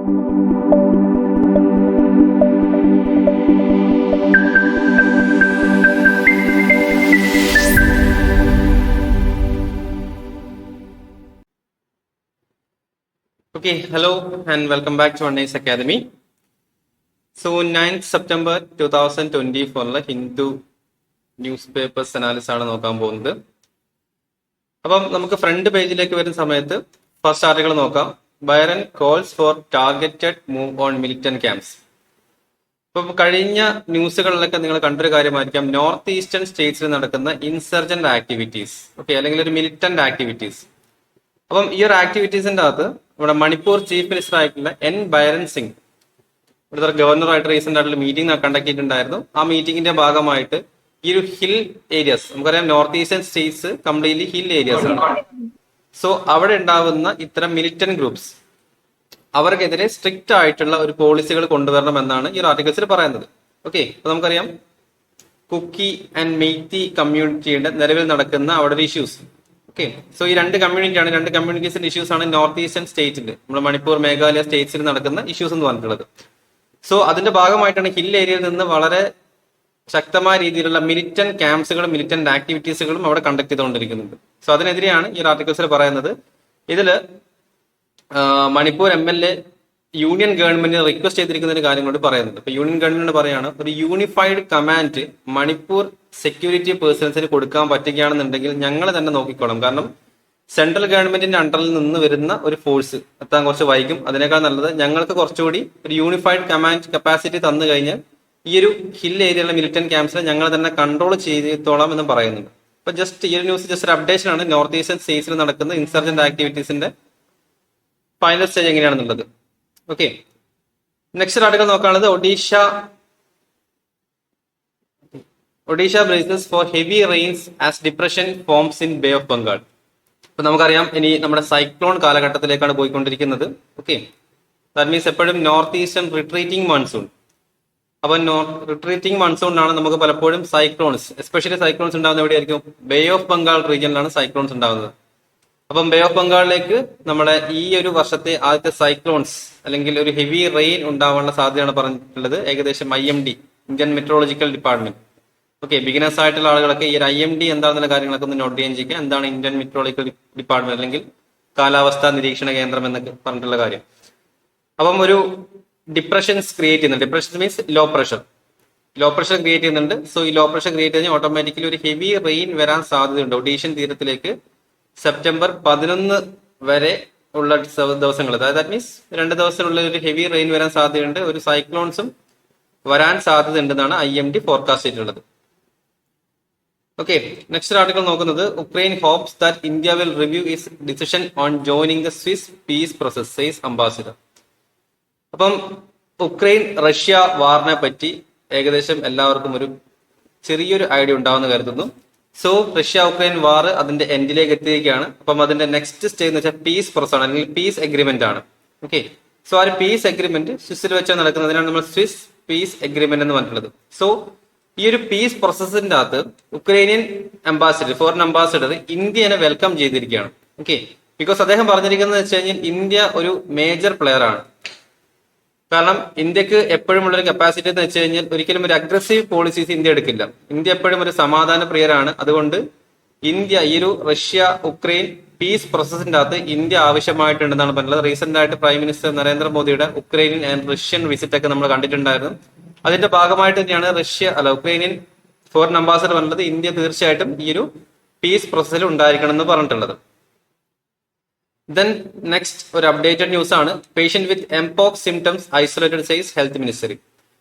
Okay, hello and welcome back to Nice Academy. So 9th September 2024 Hindu news papers analysis ആണ് നോക്കാൻ പോകുന്നത്. അപ്പം നമുക്ക് ഫ്രണ്ട് പേജിലേക്ക് വരുന്ന സമയത്ത് ഫസ്റ്റ് ആർട്ടിക്കിൾ നോക്കാം. Byron calls four targeted move on militant camps. ഇപ്പം കഴിഞ്ഞ ന്യൂസുകളിലൊക്കെ നിങ്ങൾ കണ്ടൊരു കാര്യമായിരിക്കാം, നോർത്ത് ഈസ്റ്റേൺ സ്റ്റേറ്റ്സിൽ നടക്കുന്ന ഇൻസർജന്റ് ആക്ടിവിറ്റീസ്, ഓക്കെ, അല്ലെങ്കിൽ ഒരു മിലിറ്റന്റ് ആക്ടിവിറ്റീസ്. അപ്പം ഈ ഒരു ആക്ടിവിറ്റീസിന്റെ അകത്ത് നമ്മുടെ മണിപ്പൂർ ചീഫ് മിനിസ്റ്റർ ആയിട്ടുള്ള എൻ ബൈരൻ സിംഗ് ഇവിടുത്തെ ഗവർണറായിട്ട് റീസെന്റ് ആയിട്ടുള്ള മീറ്റിംഗ് കണ്ടക്ട് ചെയ്തിട്ടുണ്ടായിരുന്നു. ആ മീറ്റിംഗിന്റെ ഭാഗമായിട്ട് ഈ ഒരു ഹിൽ ഏരിയാസ്, നമുക്കറിയാം north eastern States completely hill areas ആണ്. സോ അവിടെ ഉണ്ടാവുന്ന ഇത്തരം മിലിറ്റന്റ് ഗ്രൂപ്പ്സ് അവർക്കെതിരെ സ്ട്രിക്റ്റ് ആയിട്ടുള്ള ഒരു പോളിസികൾ കൊണ്ടുവരണം എന്നാണ് ഈ ഒരു ആർട്ടിക്കിൾസിൽ പറയുന്നത്. ഓക്കെ, അപ്പൊ നമുക്കറിയാം കുക്കി ആൻഡ് മെയ്തി കമ്മ്യൂണിറ്റിയുടെ നിലവിൽ നടക്കുന്ന അവിടെ ഒരു ഇഷ്യൂസ്. ഓക്കെ, സോ ഈ രണ്ട് കമ്മ്യൂണിറ്റീസിന്റെ ഇഷ്യൂസ് ആണ് നോർത്ത് ഈസ്റ്റേൺ സ്റ്റേറ്റിൽ, നമ്മുടെ മണിപ്പൂർ മേഘാലയ സ്റ്റേറ്റ്സിൽ നടക്കുന്ന ഇഷ്യൂസ് എന്ന് പറഞ്ഞിട്ടുള്ളത്. സോ അതിന്റെ ഭാഗമായിട്ടാണ് ഹിൽ ഏരിയയിൽ നിന്ന് വളരെ ശക്തമായ രീതിയിലുള്ള മിലിറ്റന്റ് ക്യാമ്പ്സുകളും മിലിറ്റന്റ് ആക്ടിവിറ്റീസുകളും അവിടെ കണ്ടക്ട് ചെയ്തുകൊണ്ടിരിക്കുന്നുണ്ട്. സോ അതിനെതിരെയാണ് ഈ ഒരു ആർട്ടിക്കിൾസിൽ പറയുന്നത്. ഇതില് മണിപ്പൂർ MLA യൂണിയൻ ഗവൺമെന്റിന് റിക്വസ്റ്റ് ചെയ്തിരിക്കുന്ന ഒരു കാര്യം കൊണ്ട് പറയുന്നുണ്ട്. ഇപ്പൊ യൂണിയൻ ഗവൺമെന്റ് പറയാണ്, ഒരു യൂണിഫൈഡ് കമാൻഡ് മണിപ്പൂർ സെക്യൂരിറ്റി പേഴ്സൺസിന് കൊടുക്കാൻ പറ്റുകയാണെന്നുണ്ടെങ്കിൽ ഞങ്ങൾ തന്നെ നോക്കിക്കോളാം. കാരണം സെൻട്രൽ ഗവൺമെന്റിന്റെ അണ്ടറിൽ നിന്ന് വരുന്ന ഒരു ഫോഴ്സ് എത്താൻ കുറച്ച് വൈകും. അതിനേക്കാൾ നല്ലത് ഞങ്ങൾക്ക് കുറച്ചുകൂടി ഒരു യൂണിഫൈഡ് കമാൻഡ് കപ്പാസിറ്റി തന്നു കഴിഞ്ഞാൽ ഈ ഒരു ഹിൽ ഏരിയയിലെ മിലിറ്റന്റ് ക്യാമ്പ്സിനെ ഞങ്ങൾ തന്നെ കൺട്രോൾ ചെയ്തോളാം എന്നും പറയുന്നുണ്ട്. അപ്പൊ ജസ്റ്റ് ഈ ഒരു ന്യൂസ് ജസ്റ്റ് ഒരു അപ്ഡേഷൻ ആണ് നോർത്ത് ഈസ്റ്റേൺ സ്റ്റേറ്റ്സിൽ നടക്കുന്ന ഇൻസർജന്റ് ആക്ടിവിറ്റീസിന്റെ ഫൈനൽ സ്റ്റേജ് എങ്ങനെയാണെന്നുള്ളത്. ഓക്കെ, നെക്സ്റ്റ് ആർട്ടിക്കൽ നോക്കുകയാണത് Odisha braces for heavy rains as depression forms in Bay of Bengal. അപ്പൊ നമുക്കറിയാം ഇനി നമ്മുടെ സൈക്ലോൺ കാലഘട്ടത്തിലേക്കാണ് പോയിക്കൊണ്ടിരിക്കുന്നത്. ഓക്കെ, ദാറ്റ് മീൻസ് എപ്പോഴും നോർത്ത് ഈസ്റ്റേൺ റിട്രീറ്റിംഗ് മൺസൂൺ. അപ്പൊ റിട്രീറ്റിംഗ് മൺസൂണിലാണ് നമുക്ക് പലപ്പോഴും സൈക്ലോൺസ്, എസ്പെഷ്യലി സൈക്ലോൺസ് ഉണ്ടാകുന്ന എവിടെയായിരിക്കും? ബേ ഓഫ് ബംഗാൾ റീജിയനിലാണ് സൈക്ലോൺസ് ഉണ്ടാകുന്നത്. അപ്പം ബേ ഓഫ് ബംഗാളിലേക്ക് നമ്മുടെ ഈ ഒരു വർഷത്തെ ആദ്യത്തെ സൈക്ലോൺസ് അല്ലെങ്കിൽ ഒരു ഹെവി റെയിൻ ഉണ്ടാവാനുള്ള സാധ്യതയാണ് പറഞ്ഞിട്ടുള്ളത്. ഏകദേശം IMD, Indian metrological department. Okay, beginners ആയിട്ടുള്ള ആളുകളൊക്കെ ഈ ഒരു IMD എന്താണെന്നുള്ള കാര്യങ്ങളൊക്കെ ഒന്ന് നോട്ട് ചെയ്യാൻ ചെയ്യുക. എന്താണ് ഇന്ത്യൻ മെട്രോളജിക്കൽ ഡിപ്പാർട്ട്മെന്റ് അല്ലെങ്കിൽ കാലാവസ്ഥാ നിരീക്ഷണ കേന്ദ്രം എന്നൊക്കെ പറഞ്ഞിട്ടുള്ള കാര്യം. അപ്പം ഒരു ഡിപ്രഷൻസ് ക്രിയേറ്റ് ചെയ്യുന്നുണ്ട്. Depression means low pressure create ചെയ്യുന്നുണ്ട്. സോ ഈ ലോ പ്രഷർ ക്രിയേറ്റ് ചെയ്താൽ ഓട്ടോമാറ്റിക്കലി ഒരു ഹെവി റെയിൻ വരാൻ സാധ്യതയുണ്ട് ഒഡീഷ്യൻ തീരത്തിലേക്ക് സെപ്റ്റംബർ 11 വരെ ഉള്ള ദിവസങ്ങൾ. അതായത് ദാറ്റ് മീൻസ് 2 ദിവസത്തിനുള്ളിൽ ഒരു ഹെവി റെയിൻ വരാൻ സാധ്യതയുണ്ട്. ഒരു സൈക്ലോൺസും വരാൻ സാധ്യത ഉണ്ടെന്നാണ് IMD ഫോർകാസ്റ്റ് ചെയ്തിട്ടുള്ളത്. ഓക്കെ, നെക്സ്റ്റ് ആർട്ടിക്കിൾ നോക്കുന്നത് Ukraine hopes that India will review its decision on joining the Swiss peace process says ambassador. അപ്പം ഉക്രൈൻ റഷ്യ വാറിനെ പറ്റി ഏകദേശം എല്ലാവർക്കും ഒരു ചെറിയൊരു ഐഡിയ ഉണ്ടാവുമെന്ന് കരുതുന്നു. സോ റഷ്യ ഉക്രൈൻ വാർ അതിന്റെ എൻഡിലേക്ക് എത്തിയിരിക്കുകയാണ്. അപ്പം അതിന്റെ നെക്സ്റ്റ് സ്റ്റേജ് എന്ന് വെച്ചാൽ പീസ് പ്രോസസ് ആണ്, അല്ലെങ്കിൽ പീസ് എഗ്രിമെന്റ് ആണ്. ഓക്കെ, സോ ആ ഒരു പീസ് എഗ്രിമെന്റ് സ്വിസിൽ വെച്ചാൽ നടക്കുന്നതിനാണ് നമ്മൾ സ്വിസ് പീസ് എഗ്രിമെന്റ് എന്ന് പറഞ്ഞിട്ടുള്ളത്. സോ ഈ ഒരു പീസ് പ്രോസസ്സിന്റെ അകത്ത് ഉക്രൈനിയൻ ഫോറിൻ അംബാസിഡർ ഇന്ത്യനെ വെൽക്കം ചെയ്തിരിക്കുകയാണ്. ഓക്കെ, ബിക്കോസ് അദ്ദേഹം പറഞ്ഞിരിക്കുന്നത് വെച്ച് കഴിഞ്ഞാൽ ഇന്ത്യ ഒരു മേജർ പ്ലെയർ ആണ്. കാരണം ഇന്ത്യക്ക് എപ്പോഴും ഉള്ളൊരു കപ്പാസിറ്റി എന്ന് വെച്ച് കഴിഞ്ഞാൽ ഒരിക്കലും ഒരു അഗ്രസീവ് പോളിസീസ് ഇന്ത്യ എടുക്കില്ല. ഇന്ത്യ എപ്പോഴും ഒരു സമാധാന പ്രിയരാണ്. അതുകൊണ്ട് ഇന്ത്യ ഈ ഒരു റഷ്യ ഉക്രൈൻ പീസ് പ്രോസസിന്റെ അകത്ത് ഇന്ത്യ ആവശ്യമായിട്ടുണ്ടെന്നാണ് പറഞ്ഞത്. റീസെന്റ് ആയിട്ട് പ്രൈം മിനിസ്റ്റർ നരേന്ദ്രമോദിയുടെ ഉക്രൈനിയൻ ആൻഡ് റഷ്യൻ വിസിറ്റ് ഒക്കെ നമ്മൾ കണ്ടിട്ടുണ്ടായിരുന്നു. അതിന്റെ ഭാഗമായിട്ട് തന്നെയാണ് ഉക്രൈനിയൻ ഫോറിൻ അംബാസഡർ പറഞ്ഞത് ഇന്ത്യ തീർച്ചയായിട്ടും ഈ ഒരു പീസ് പ്രോസസ്സിൽ ഉണ്ടായിരിക്കണം എന്ന് പറഞ്ഞിട്ടുള്ളത്. ദെൻ നെക്സ്റ്റ് ഒരു അപ്ഡേറ്റഡ് ന്യൂസ് ആണ്. പേഷ്യന്റ് വിത്ത് mpox symptoms isolated size health ministry.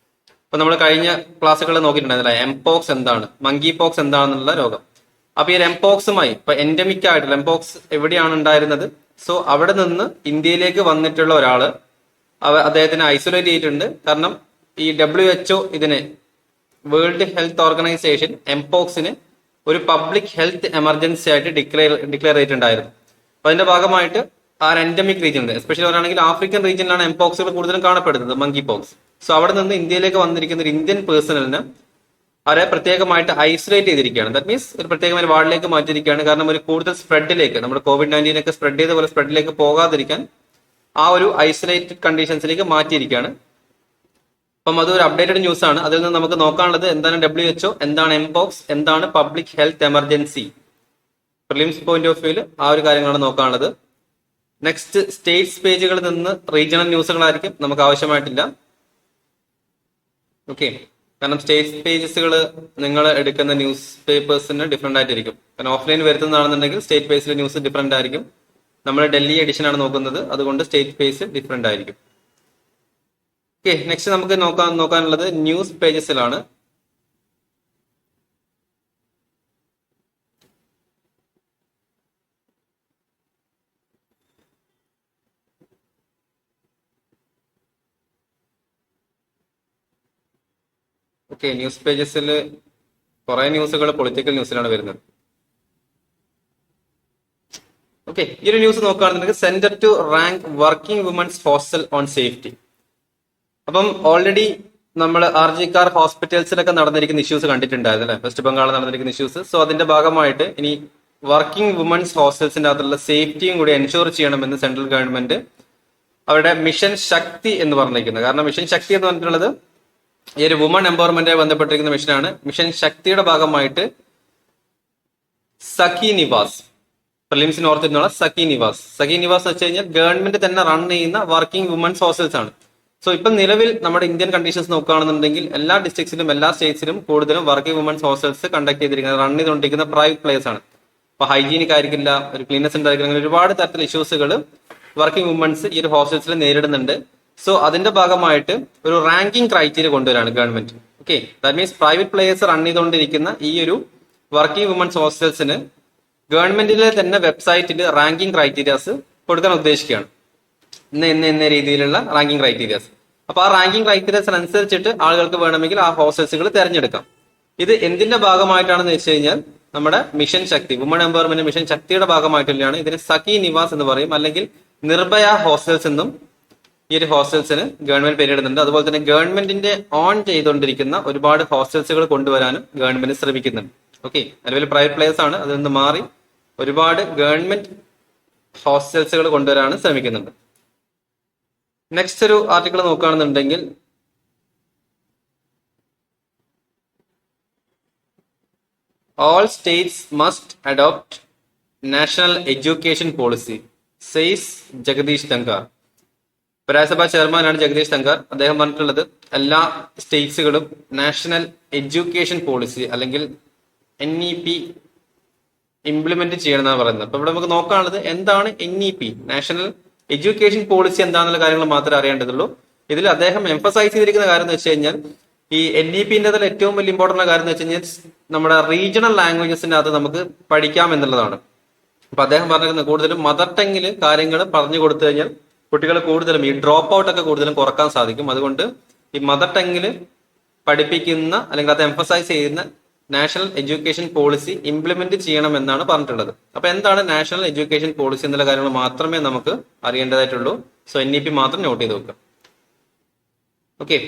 അപ്പൊ നമ്മൾ കഴിഞ്ഞ ക്ലാസ്സുകളിൽ നോക്കിയിട്ടുണ്ടായിരുന്നില്ല എംപോക്സ് എന്താണ്, മങ്കി പോക്സ് എന്താണെന്നുള്ള രോഗം. അപ്പൊ ഈ എംപോക്സുമായി ഇപ്പൊ എൻഡമിക് ആയിട്ടുള്ള എംപോക്സ് എവിടെയാണ് ഉണ്ടായിരുന്നത്? സോ അവിടെ നിന്ന് ഇന്ത്യയിലേക്ക് വന്നിട്ടുള്ള ഒരാള് അദ്ദേഹത്തിനെ ഐസൊലേറ്റ് ചെയ്തിട്ടുണ്ട്. കാരണം ഈ WHO ഇതിനെ വേൾഡ് ഹെൽത്ത് ഓർഗനൈസേഷൻ എംപോക്സിന് ഒരു പബ്ലിക് ഹെൽത്ത് എമർജൻസി ആയിട്ട് ഡിക്ലെയർ ചെയ്തിട്ടുണ്ടായിരുന്നു. അപ്പൊ അതിന്റെ ഭാഗമായിട്ട് ആ എൻഡമിക് റീജിയനിൽ, എസ്പെഷ്യലി പറയുകയാണെങ്കിൽ ആഫ്രിക്കൻ റീജിയനിലാണ് എംപോക്സുകൾ കൂടുതലും കാണപ്പെടുന്നത്, മങ്കി പോക്സ്. സോ അവിടെ നിന്ന് ഇന്ത്യയിലേക്ക് വന്നിരിക്കുന്ന ഒരു ഇന്ത്യൻ പേഴ്സണലിന് അവരെ പ്രത്യേകമായിട്ട് ഐസൊലേറ്റ് ചെയ്തിരിക്കുകയാണ്. ദാറ്റ് മീൻസ് ഒരു പ്രത്യേകമായ വാർഡിലേക്ക് മാറ്റിയിരിക്കുകയാണ്. കാരണം ഒരു കൂടുതൽ സ്പ്രെഡിലേക്ക്, നമ്മുടെ COVID-19 ഒക്കെ സ്പ്രെഡ് ചെയ്ത പോലെ സ്പ്രെഡിലേക്ക് പോകാതിരിക്കാൻ ആ ഒരു ഐസൊലേറ്റഡ് കണ്ടീഷൻസിലേക്ക് മാറ്റിയിരിക്കുകയാണ്. അപ്പം അതൊരു അപ്ഡേറ്റഡ് ന്യൂസ് ആണ്. അതിൽ നിന്ന് നമുക്ക് നോക്കാനുള്ളത് എന്താണ് WHO, എന്താണ് എംപോക്സ്, എന്താണ് public health emergency. Prelims point of വ്യൂവിൽ ആ ഒരു കാര്യങ്ങളാണ് നോക്കാനുള്ളത്. നെക്സ്റ്റ് സ്റ്റേറ്റ്സ് പേജുകളിൽ നിന്ന് റീജിയണൽ ന്യൂസുകളായിരിക്കും, നമുക്ക് ആവശ്യമായിട്ടില്ല. ഓക്കെ, കാരണം സ്റ്റേറ്റ്സ് പേജസുകൾ നിങ്ങൾ എടുക്കുന്ന ന്യൂസ് പേപ്പേഴ്സിന് ഡിഫറെന്റ് ആയിട്ടിരിക്കും. കാരണം ഓഫ്ലൈൻ വരുന്നതാണെന്നുണ്ടെങ്കിൽ സ്റ്റേറ്റ് പേസിലെ ന്യൂസ് ഡിഫറെന്റ് ആയിരിക്കും. നമ്മൾ ഡൽഹി എഡിഷൻ ആണ് നോക്കുന്നത്, അതുകൊണ്ട് സ്റ്റേറ്റ് പേസ് ഡിഫറെന്റ് ആയിരിക്കും. ഓക്കെ, നെക്സ്റ്റ് നമുക്ക് നോക്കാനുള്ളത് ന്യൂസ് പേജസിലാണ്. ഓക്കെ, ന്യൂസ് പേജസിൽ കുറെ ന്യൂസുകൾ പൊളിറ്റിക്കൽ ന്യൂസിലാണ് വരുന്നത്. ഓക്കെ, ഈ ഒരു ന്യൂസ് നോക്കുകയാണെന്നുണ്ടെങ്കിൽ centre to rank working women's hostel on safety. അപ്പം ഓൾറെഡി നമ്മൾ RG-Kar ഹോസ്പിറ്റൽസിലൊക്കെ നടന്നിരിക്കുന്ന ഇഷ്യൂസ് കണ്ടിട്ടുണ്ടായിരുന്നു അല്ലെ, വെസ്റ്റ് ബംഗാളിൽ നടന്നിരിക്കുന്ന ഇഷ്യൂസ്. സോ അതിന്റെ ഭാഗമായിട്ട് ഇനി വർക്കിംഗ് വുമൻസ് ഹോസ്റ്റൽസിന്റെ അകത്തുള്ള സേഫ്റ്റിയും കൂടി എൻഷുർ ചെയ്യണമെന്ന് സെൻട്രൽ ഗവൺമെന്റ് അവരുടെ മിഷൻ ശക്തി എന്ന് പറഞ്ഞിരിക്കുന്നത്. കാരണം മിഷൻ ശക്തി എന്ന് പറഞ്ഞിട്ടുള്ളത് ഈ ഒരു വുമൺ എംപവർമെന്റുമായി ബന്ധപ്പെട്ടിരിക്കുന്ന മിഷനാണ്. മിഷൻ ശക്തിയുടെ ഭാഗമായിട്ട് സഖി നിവാസ്, പ്രിലിംസിന് ഓർത്തിരുന്നുള്ള സഖി നിവാസ് എന്ന് വെച്ച് കഴിഞ്ഞാൽ ഗവൺമെന്റ് തന്നെ റൺ ചെയ്യുന്ന വർക്കിംഗ് വുമൻസ് ഹോസ്റ്റൽസ് ആണ്. സോ ഇപ്പം നിലവിൽ നമ്മുടെ ഇന്ത്യൻ കണ്ടീഷൻസ് നോക്കുകയാണെന്നുണ്ടെങ്കിൽ എല്ലാ ഡിസ്ട്രിക്ട്സിലും എല്ലാ സ്റ്റേറ്റ്സിലും കൂടുതലും വർക്കിംഗ് വുമൻസ് ഹോസ്റ്റൽസ് കണ്ടക്ട് ചെയ്തിരിക്കുന്നത്, റൺ ചെയ്തുകൊണ്ടിരിക്കുന്ന പ്രൈവറ്റ് പ്ലേസ് ആണ്. അപ്പൊ ഹൈജീനിക് ആയിരിക്കില്ല, ഒരു ക്ലീനസ് ഉണ്ടായിരിക്കില്ല, അങ്ങനെ ഒരുപാട് തരത്തിലുള്ള ഇഷ്യൂസുകൾ വർക്കിംഗ് വുമൻസ് ഈ ഒരു ഹോസ്റ്റൽസിൽ നേരിടുന്നുണ്ട്. സോ അതിന്റെ ഭാഗമായിട്ട് ഒരു റാങ്കിങ് ക്രൈറ്റീരിയ കൊണ്ടുവരാണ് government. Okay, that means private players run ചെയ്തുകൊണ്ടിരിക്കുന്ന ഈ ഒരു വർക്കിംഗ് വുമൻസ് ഹോസ്റ്റൽസിന് ഗവൺമെന്റിലെ തന്നെ വെബ്സൈറ്റിൽ റാങ്കിങ് ക്രൈറ്റീരിയാസ് കൊടുക്കാൻ ഉദ്ദേശിക്കുകയാണ്. ഇന്ന രീതിയിലുള്ള റാങ്കിങ് ക്രൈറ്റീരിയാസ്. അപ്പൊ ആ റാങ്കിങ് ക്രൈറ്റീരിയാസ് അനുസരിച്ചിട്ട് ആളുകൾക്ക് വേണമെങ്കിൽ ആ ഹോസ്റ്റൽസുകൾ തിരഞ്ഞെടുക്കാം. ഇത് എന്തിന്റെ ഭാഗമായിട്ടാണെന്ന് വെച്ച് കഴിഞ്ഞാൽ നമ്മുടെ മിഷൻ ശക്തി, വുമൺ എംപവർമെന്റ് മിഷൻ ശക്തിയുടെ ഭാഗമായിട്ടുള്ളതാണ്. ഇതിന് സഖി നിവാസ് എന്ന് പറയും, അല്ലെങ്കിൽ നിർഭയ ഹോസ്റ്റൽസ് എന്നും ഈ ഒരു ഹോസ്റ്റൽസിന് ഗവൺമെന്റ് പേരിടുന്നുണ്ട്. അതുപോലെ തന്നെ ഗവൺമെന്റിന്റെ ഓൺ ചെയ്തുകൊണ്ടിരിക്കുന്ന ഒരുപാട് ഹോസ്റ്റൽസുകൾ കൊണ്ടുവരാനും ഗവൺമെന്റ് ശ്രമിക്കുന്നുണ്ട്. ഓക്കെ, നിലവിൽ പ്രൈവറ്റ് പ്ലേയേഴ്സ് ആണ്, അതിൽ നിന്ന് മാറി ഒരുപാട് ഗവൺമെന്റ് ഹോസ്റ്റൽസുകൾ കൊണ്ടുവരാനും ശ്രമിക്കുന്നുണ്ട്. നെക്സ്റ്റ് ഒരു ആർട്ടിക്കിൾ നോക്കുകയാണെന്നുണ്ടെങ്കിൽ all states must adopt national education policy, says Jagdish ധൻഖാർ. രാജ്യസഭാ ചെയർമാനാണ് ജഗദീഷ് ധൻഖാർ. അദ്ദേഹം പറഞ്ഞിട്ടുള്ളത് എല്ലാ സ്റ്റേറ്റ്സുകളും നാഷണൽ എഡ്യൂക്കേഷൻ പോളിസി അല്ലെങ്കിൽ NEP ഇംപ്ലിമെന്റ് ചെയ്യണമെന്നാണ് പറയുന്നത്. അപ്പൊ ഇവിടെ നമുക്ക് നോക്കാനുള്ളത് എന്താണ് NEP, നാഷണൽ എഡ്യൂക്കേഷൻ പോളിസി എന്താണെന്നുള്ള കാര്യങ്ങൾ മാത്രമേ അറിയേണ്ടതുള്ളൂ. ഇതിൽ അദ്ദേഹം എംഫസൈസ് ചെയ്തിരിക്കുന്ന കാര്യം എന്ന് വെച്ച് കഴിഞ്ഞാൽ ഈ NEPന്റെ ഏറ്റവും വലിയ ഇമ്പോർട്ടന്റ് കാര്യം എന്ന് വെച്ച് കഴിഞ്ഞാൽ നമ്മുടെ റീജിയണൽ ലാംഗ്വേജസിന്റെ അകത്ത് നമുക്ക് പഠിക്കാം എന്നുള്ളതാണ്. അപ്പൊ അദ്ദേഹം പറഞ്ഞിരിക്കുന്നത് കൂടുതലും മദർ ടങ്ങിൽ കാര്യങ്ങൾ പറഞ്ഞു കൊടുത്തു കഴിഞ്ഞാൽ കുട്ടികൾ കൂടുതലും ഈ ഡ്രോപ്പ് ഔട്ട് ഒക്കെ കൂടുതലും കുറക്കാൻ സാധിക്കും. അതുകൊണ്ട് ഈ മദർ ടങ്ങിൽ പഠിപ്പിക്കുന്ന അല്ലെങ്കിൽ അത് എംഫസൈസ് ചെയ്യുന്ന നാഷണൽ എഡ്യൂക്കേഷൻ പോളിസി ഇംപ്ലിമെന്റ് ചെയ്യണമെന്നാണ് പറഞ്ഞിട്ടുള്ളത്. അപ്പൊ എന്താണ് നാഷണൽ എഡ്യൂക്കേഷൻ പോളിസി എന്നുള്ള കാര്യങ്ങൾ മാത്രമേ നമുക്ക് അറിയേണ്ടതായിട്ടുള്ളൂ. സോ NEP മാത്രം നോട്ട് ചെയ്ത് വെക്കുക. Okay,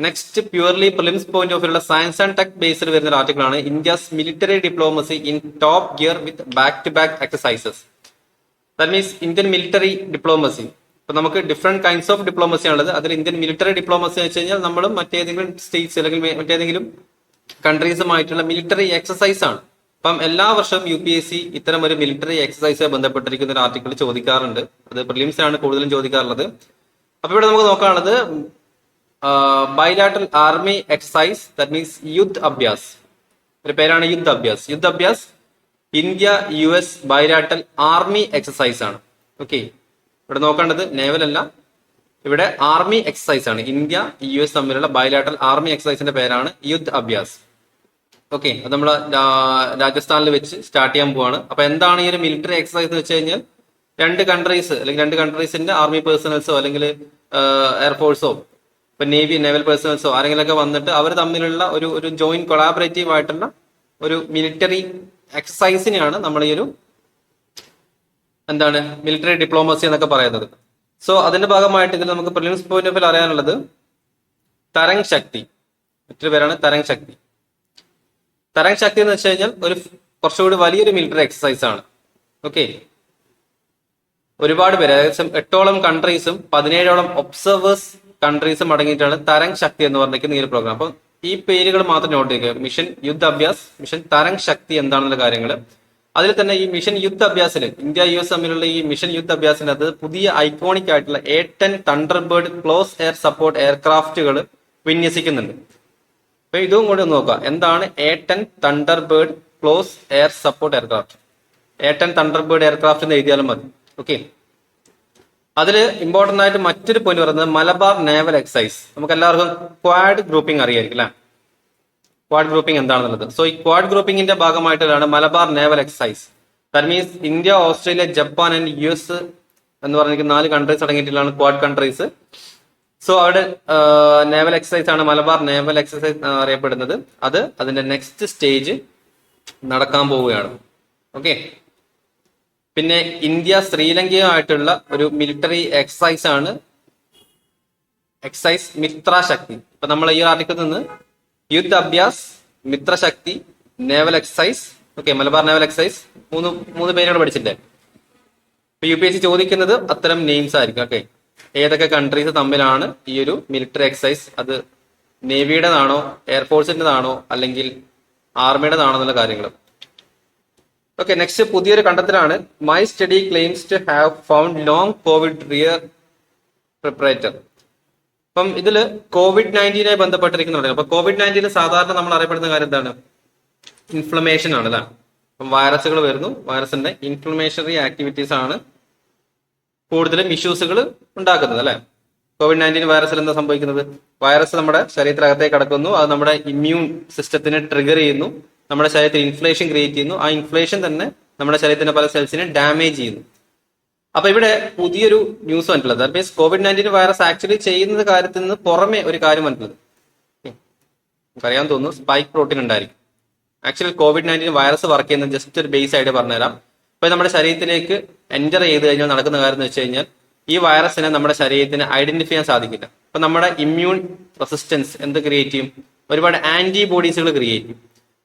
next purely prelims point of വ്യൂള്ള സയൻസ് ആൻഡ് ടെക് ബേസ്ഡ് വരുന്ന ഒരു ആർട്ടിക്കിൾ ആണ്. India's military diplomacy in top gear with back to back exercises. That means Indian military diplomacy. ഇപ്പൊ നമുക്ക് ഡിഫറെന്റ് കൈൻഡ്സ് ഓഫ് ഡിപ്ലോമസി ആണുള്ളത്. അതിൽ Indian military diplomacy എന്ന് വെച്ച് കഴിഞ്ഞാൽ നമ്മളും മറ്റേതെങ്കിലും സ്റ്റേറ്റ്സ് അല്ലെങ്കിൽ മറ്റേതെങ്കിലും കൺട്രീസുമായിട്ടുള്ള മിലിറ്ററി എക്സസൈസ് ആണ്. അപ്പം എല്ലാ വർഷവും UPSC ഇത്തരം ഒരു മിലിറ്ററി എക്സസൈസുമായി ബന്ധപ്പെട്ടിരിക്കുന്ന ഒരു ആർട്ടിക്കിൾ ചോദിക്കാറുണ്ട്. അത് പ്രിലിംസിനാണ് കൂടുതലും ചോദിക്കാറുള്ളത്. അപ്പൊ ഇവിടെ നമുക്ക് നോക്കാനുള്ളത് bilateral army exercise, that means Yudh Abhyas. ഒരു പേരാണ് Yudh Abhyas. Yudh Abhyas India US bilateral army exercise ആണ്. ഓക്കെ, ഇവിടെ നോക്കേണ്ടത് നേവൽ അല്ല, ഇവിടെ ആർമി എക്സസൈസ് ആണ്. ഇന്ത്യ US തമ്മിലുള്ള ബൈലാറ്ററൽ ആർമി എക്സസൈസിന്റെ പേരാണ് യുദ്ധ് അഭ്യാസ്. ഓക്കെ, അത് നമ്മൾ രാജസ്ഥാനിൽ വെച്ച് സ്റ്റാർട്ട് ചെയ്യാൻ പോവാണ്. അപ്പൊ എന്താണ് ഈ ഒരു മിലിറ്ററി എക്സസൈസ് എന്ന് വെച്ച് കഴിഞ്ഞാൽ രണ്ട് കൺട്രീസ് അല്ലെങ്കിൽ രണ്ട് കൺട്രീസിന്റെ ആർമി പേഴ്സണൽസോ അല്ലെങ്കിൽ എയർഫോഴ്സോ ഇപ്പൊ നേവൽ പേഴ്സണൽസോ ആരെങ്കിലുമൊക്കെ വന്നിട്ട് അവർ തമ്മിലുള്ള ഒരു ജോയിന്റ് കൊളാബറേറ്റീവ് ആയിട്ടുള്ള ഒരു മിലിറ്ററി എക്സസൈസിനെയാണ് നമ്മൾ ഈ ഒരു എന്താണ് മിലിറ്ററി ഡിപ്ലോമസി എന്നൊക്കെ പറയുന്നത്. സോ അതിന്റെ ഭാഗമായിട്ട് ഇതിൽ നമുക്ക് പ്രിലിംസ് പോയിന്റ് ഓഫ് വ്യൂ അറിയാനുള്ളത് തരംഗ് ശക്തി, മറ്റൊരു പേരാണ് തരംഗ് ശക്തി. തരംഗ് ശക്തി എന്ന് വെച്ച് കഴിഞ്ഞാൽ ഒരു കുറച്ചുകൂടി വലിയൊരു മിലിറ്ററി എക്സസൈസ് ആണ്. ഓക്കെ, ഒരുപാട് പേര്, ഏകദേശം 8ഓളം കൺട്രീസും 17ഓളം ഒബ്സർവേഴ്സ് കൺട്രീസും അടങ്ങിയിട്ടാണ് തരംഗ് ശക്തി എന്ന് പറഞ്ഞിരിക്കുന്ന ഈ ഒരു പ്രോഗ്രാം. അപ്പം ഈ പേരുകൾ മാത്രം നോട്ട് ചെയ്യുക. മിഷൻ യുദ്ധ അഭ്യാസ്, മിഷൻ തരംഗ് ശക്തി എന്താണെന്നുള്ള കാര്യങ്ങൾ. അതിൽ തന്നെ ഈ മിഷൻ യുദ്ധ അഭ്യാസിൽ ഇന്ത്യ US തമ്മിലുള്ള ഈ മിഷൻ യുദ്ധ അഭ്യാസിനകത്ത് പുതിയ ഐക്കോണിക് ആയിട്ടുള്ള A-10 Thunderbird close air support എയർക്രാഫ്റ്റുകൾ വിന്യസിക്കുന്നുണ്ട്. അപ്പൊ ഇതും കൂടി ഒന്ന് നോക്കുക. എന്താണ് A-10 Thunderbird close air support aircraft? A-10 Thunderbird aircraft എന്ന് എഴുതിയാലും മതി. ഓക്കെ. അതിൽ ഇമ്പോർട്ടന്റ് ആയിട്ട് മറ്റൊരു പോയിന്റ് പറയുന്നത് മലബാർ നേവൽ എക്സൈസ്. നമുക്ക് എല്ലാവർക്കും ക്വാഡ് ഗ്രൂപ്പിംഗ് അറിയായിരിക്കും അല്ലെ? ക്വാഡ് ഗ്രൂപ്പിംഗ് എന്താണെന്നുള്ളത്. സോ ഈ ക്വാഡ് ഗ്രൂപ്പിംഗിന്റെ ഭാഗമായിട്ടുള്ളതാണ് Malabar naval exercise. That means India, Australia, Japan and US എന്ന് പറഞ്ഞിരിക്കുന്ന 4 കൺട്രീസ് അടങ്ങിയിട്ടുള്ളതാണ് ക്വാഡ് കൺട്രീസ്. സോ അവിടെ നേവൽ എക്സസൈസ് ആണ് മലബാർ നേവൽ എക്സസൈസ് അറിയപ്പെടുന്നത്. അത് അതിന്റെ നെക്സ്റ്റ് സ്റ്റേജ് നടക്കാൻ പോവുകയാണ്. ഓക്കെ. പിന്നെ ഇന്ത്യ ശ്രീലങ്കയുമായിട്ടുള്ള ഒരു മിലിറ്ററി എക്സസൈസ് ആണ് എക്സൈസ് മിത്രശക്തി. ഇപ്പൊ നമ്മൾ ഈ ആർട്ടിക്കിൾ നിന്ന് Yudh Abhyas, Mitra Shakti, naval exercise, okay, Malabar naval exercise മൂന്ന് പേരോട് പഠിച്ചില്ലേ? ഇപ്പൊ UPSC ചോദിക്കുന്നത് അത്തരം നെയിംസ് ആയിരിക്കും. ഓക്കെ, ഏതൊക്കെ കൺട്രീസ് തമ്മിലാണ് ഈ ഒരു മിലിറ്ററി എക്സസൈസ്, അത് നേവിയുടേതാണോ എയർഫോഴ്സിൻ്റെതാണോ അല്ലെങ്കിൽ ആർമിയുടേതാണോ എന്നുള്ള കാര്യങ്ങൾ. ഓക്കെ, നെക്സ്റ്റ് പുതിയൊരു കണ്ടെത്തലാണ് my study claims to have found long covid rare perpetrator. അപ്പം ഇതില് COVID-19 ബന്ധപ്പെട്ടിരിക്കുന്നുണ്ട്. അപ്പൊ COVID-19 സാധാരണ നമ്മൾ അറിയപ്പെടുന്ന കാര്യം എന്താണ്? ഇൻഫ്ലമേഷൻ ആണ് അല്ലേ? അപ്പം വൈറസുകൾ വരുന്നു, വൈറസിന്റെ ഇൻഫ്ലമേഷണറി ആക്ടിവിറ്റീസ് ആണ് കൂടുതലും ഇഷ്യൂസുകൾ ഉണ്ടാക്കുന്നത് അല്ലെ? COVID-19 വൈറസിൽ എന്താ സംഭവിക്കുന്നത്? വൈറസ് നമ്മുടെ ശരീരത്തിനകത്തേക്ക് കടക്കുന്നു, അത് നമ്മുടെ ഇമ്മ്യൂൺ സിസ്റ്റത്തിനെ ട്രിഗർ ചെയ്യുന്നു, നമ്മുടെ ശരീരത്തിൽ ഇൻഫ്ലേഷൻ ക്രിയേറ്റ് ചെയ്യുന്നു. ആ ഇൻഫ്ലേഷൻ തന്നെ നമ്മുടെ ശരീരത്തിന്റെ പല സെൽസിനെ ഡാമേജ് ചെയ്യുന്നു. അപ്പൊ ഇവിടെ പുതിയൊരു ന്യൂസ് വന്നിട്ടുള്ളത്, that means COVID-19 virus actually ചെയ്യുന്ന കാര്യത്തിൽ നിന്ന് പുറമെ ഒരു കാര്യം വന്നിട്ടുള്ളത് നമുക്കറിയാൻ തോന്നുന്നു, സ്പൈക്ക് പ്രോട്ടീൻ ഉണ്ടായിരിക്കും. ആക്ച്വലി COVID-19 വൈറസ് വർക്ക് ചെയ്യുന്ന ജസ്റ്റ് ഒരു ബേസ് ആയിട്ട് പറഞ്ഞുതരാം. ഇപ്പൊ നമ്മുടെ ശരീരത്തിലേക്ക് എൻ്റർ ചെയ്ത് കഴിഞ്ഞാൽ നടക്കുന്ന കാര്യം എന്ന് വെച്ച് കഴിഞ്ഞാൽ ഈ വൈറസിനെ നമ്മുടെ ശരീരത്തിന് ഐഡന്റിഫൈ ചെയ്യാൻ സാധിക്കില്ല. അപ്പൊ നമ്മുടെ ഇമ്മ്യൂൺ റെസിസ്റ്റൻസ് എന്ത് ക്രിയേറ്റ് ചെയ്യും? ഒരുപാട് ആന്റിബോഡീസുകൾ ക്രിയേറ്റ് ചെയ്യും.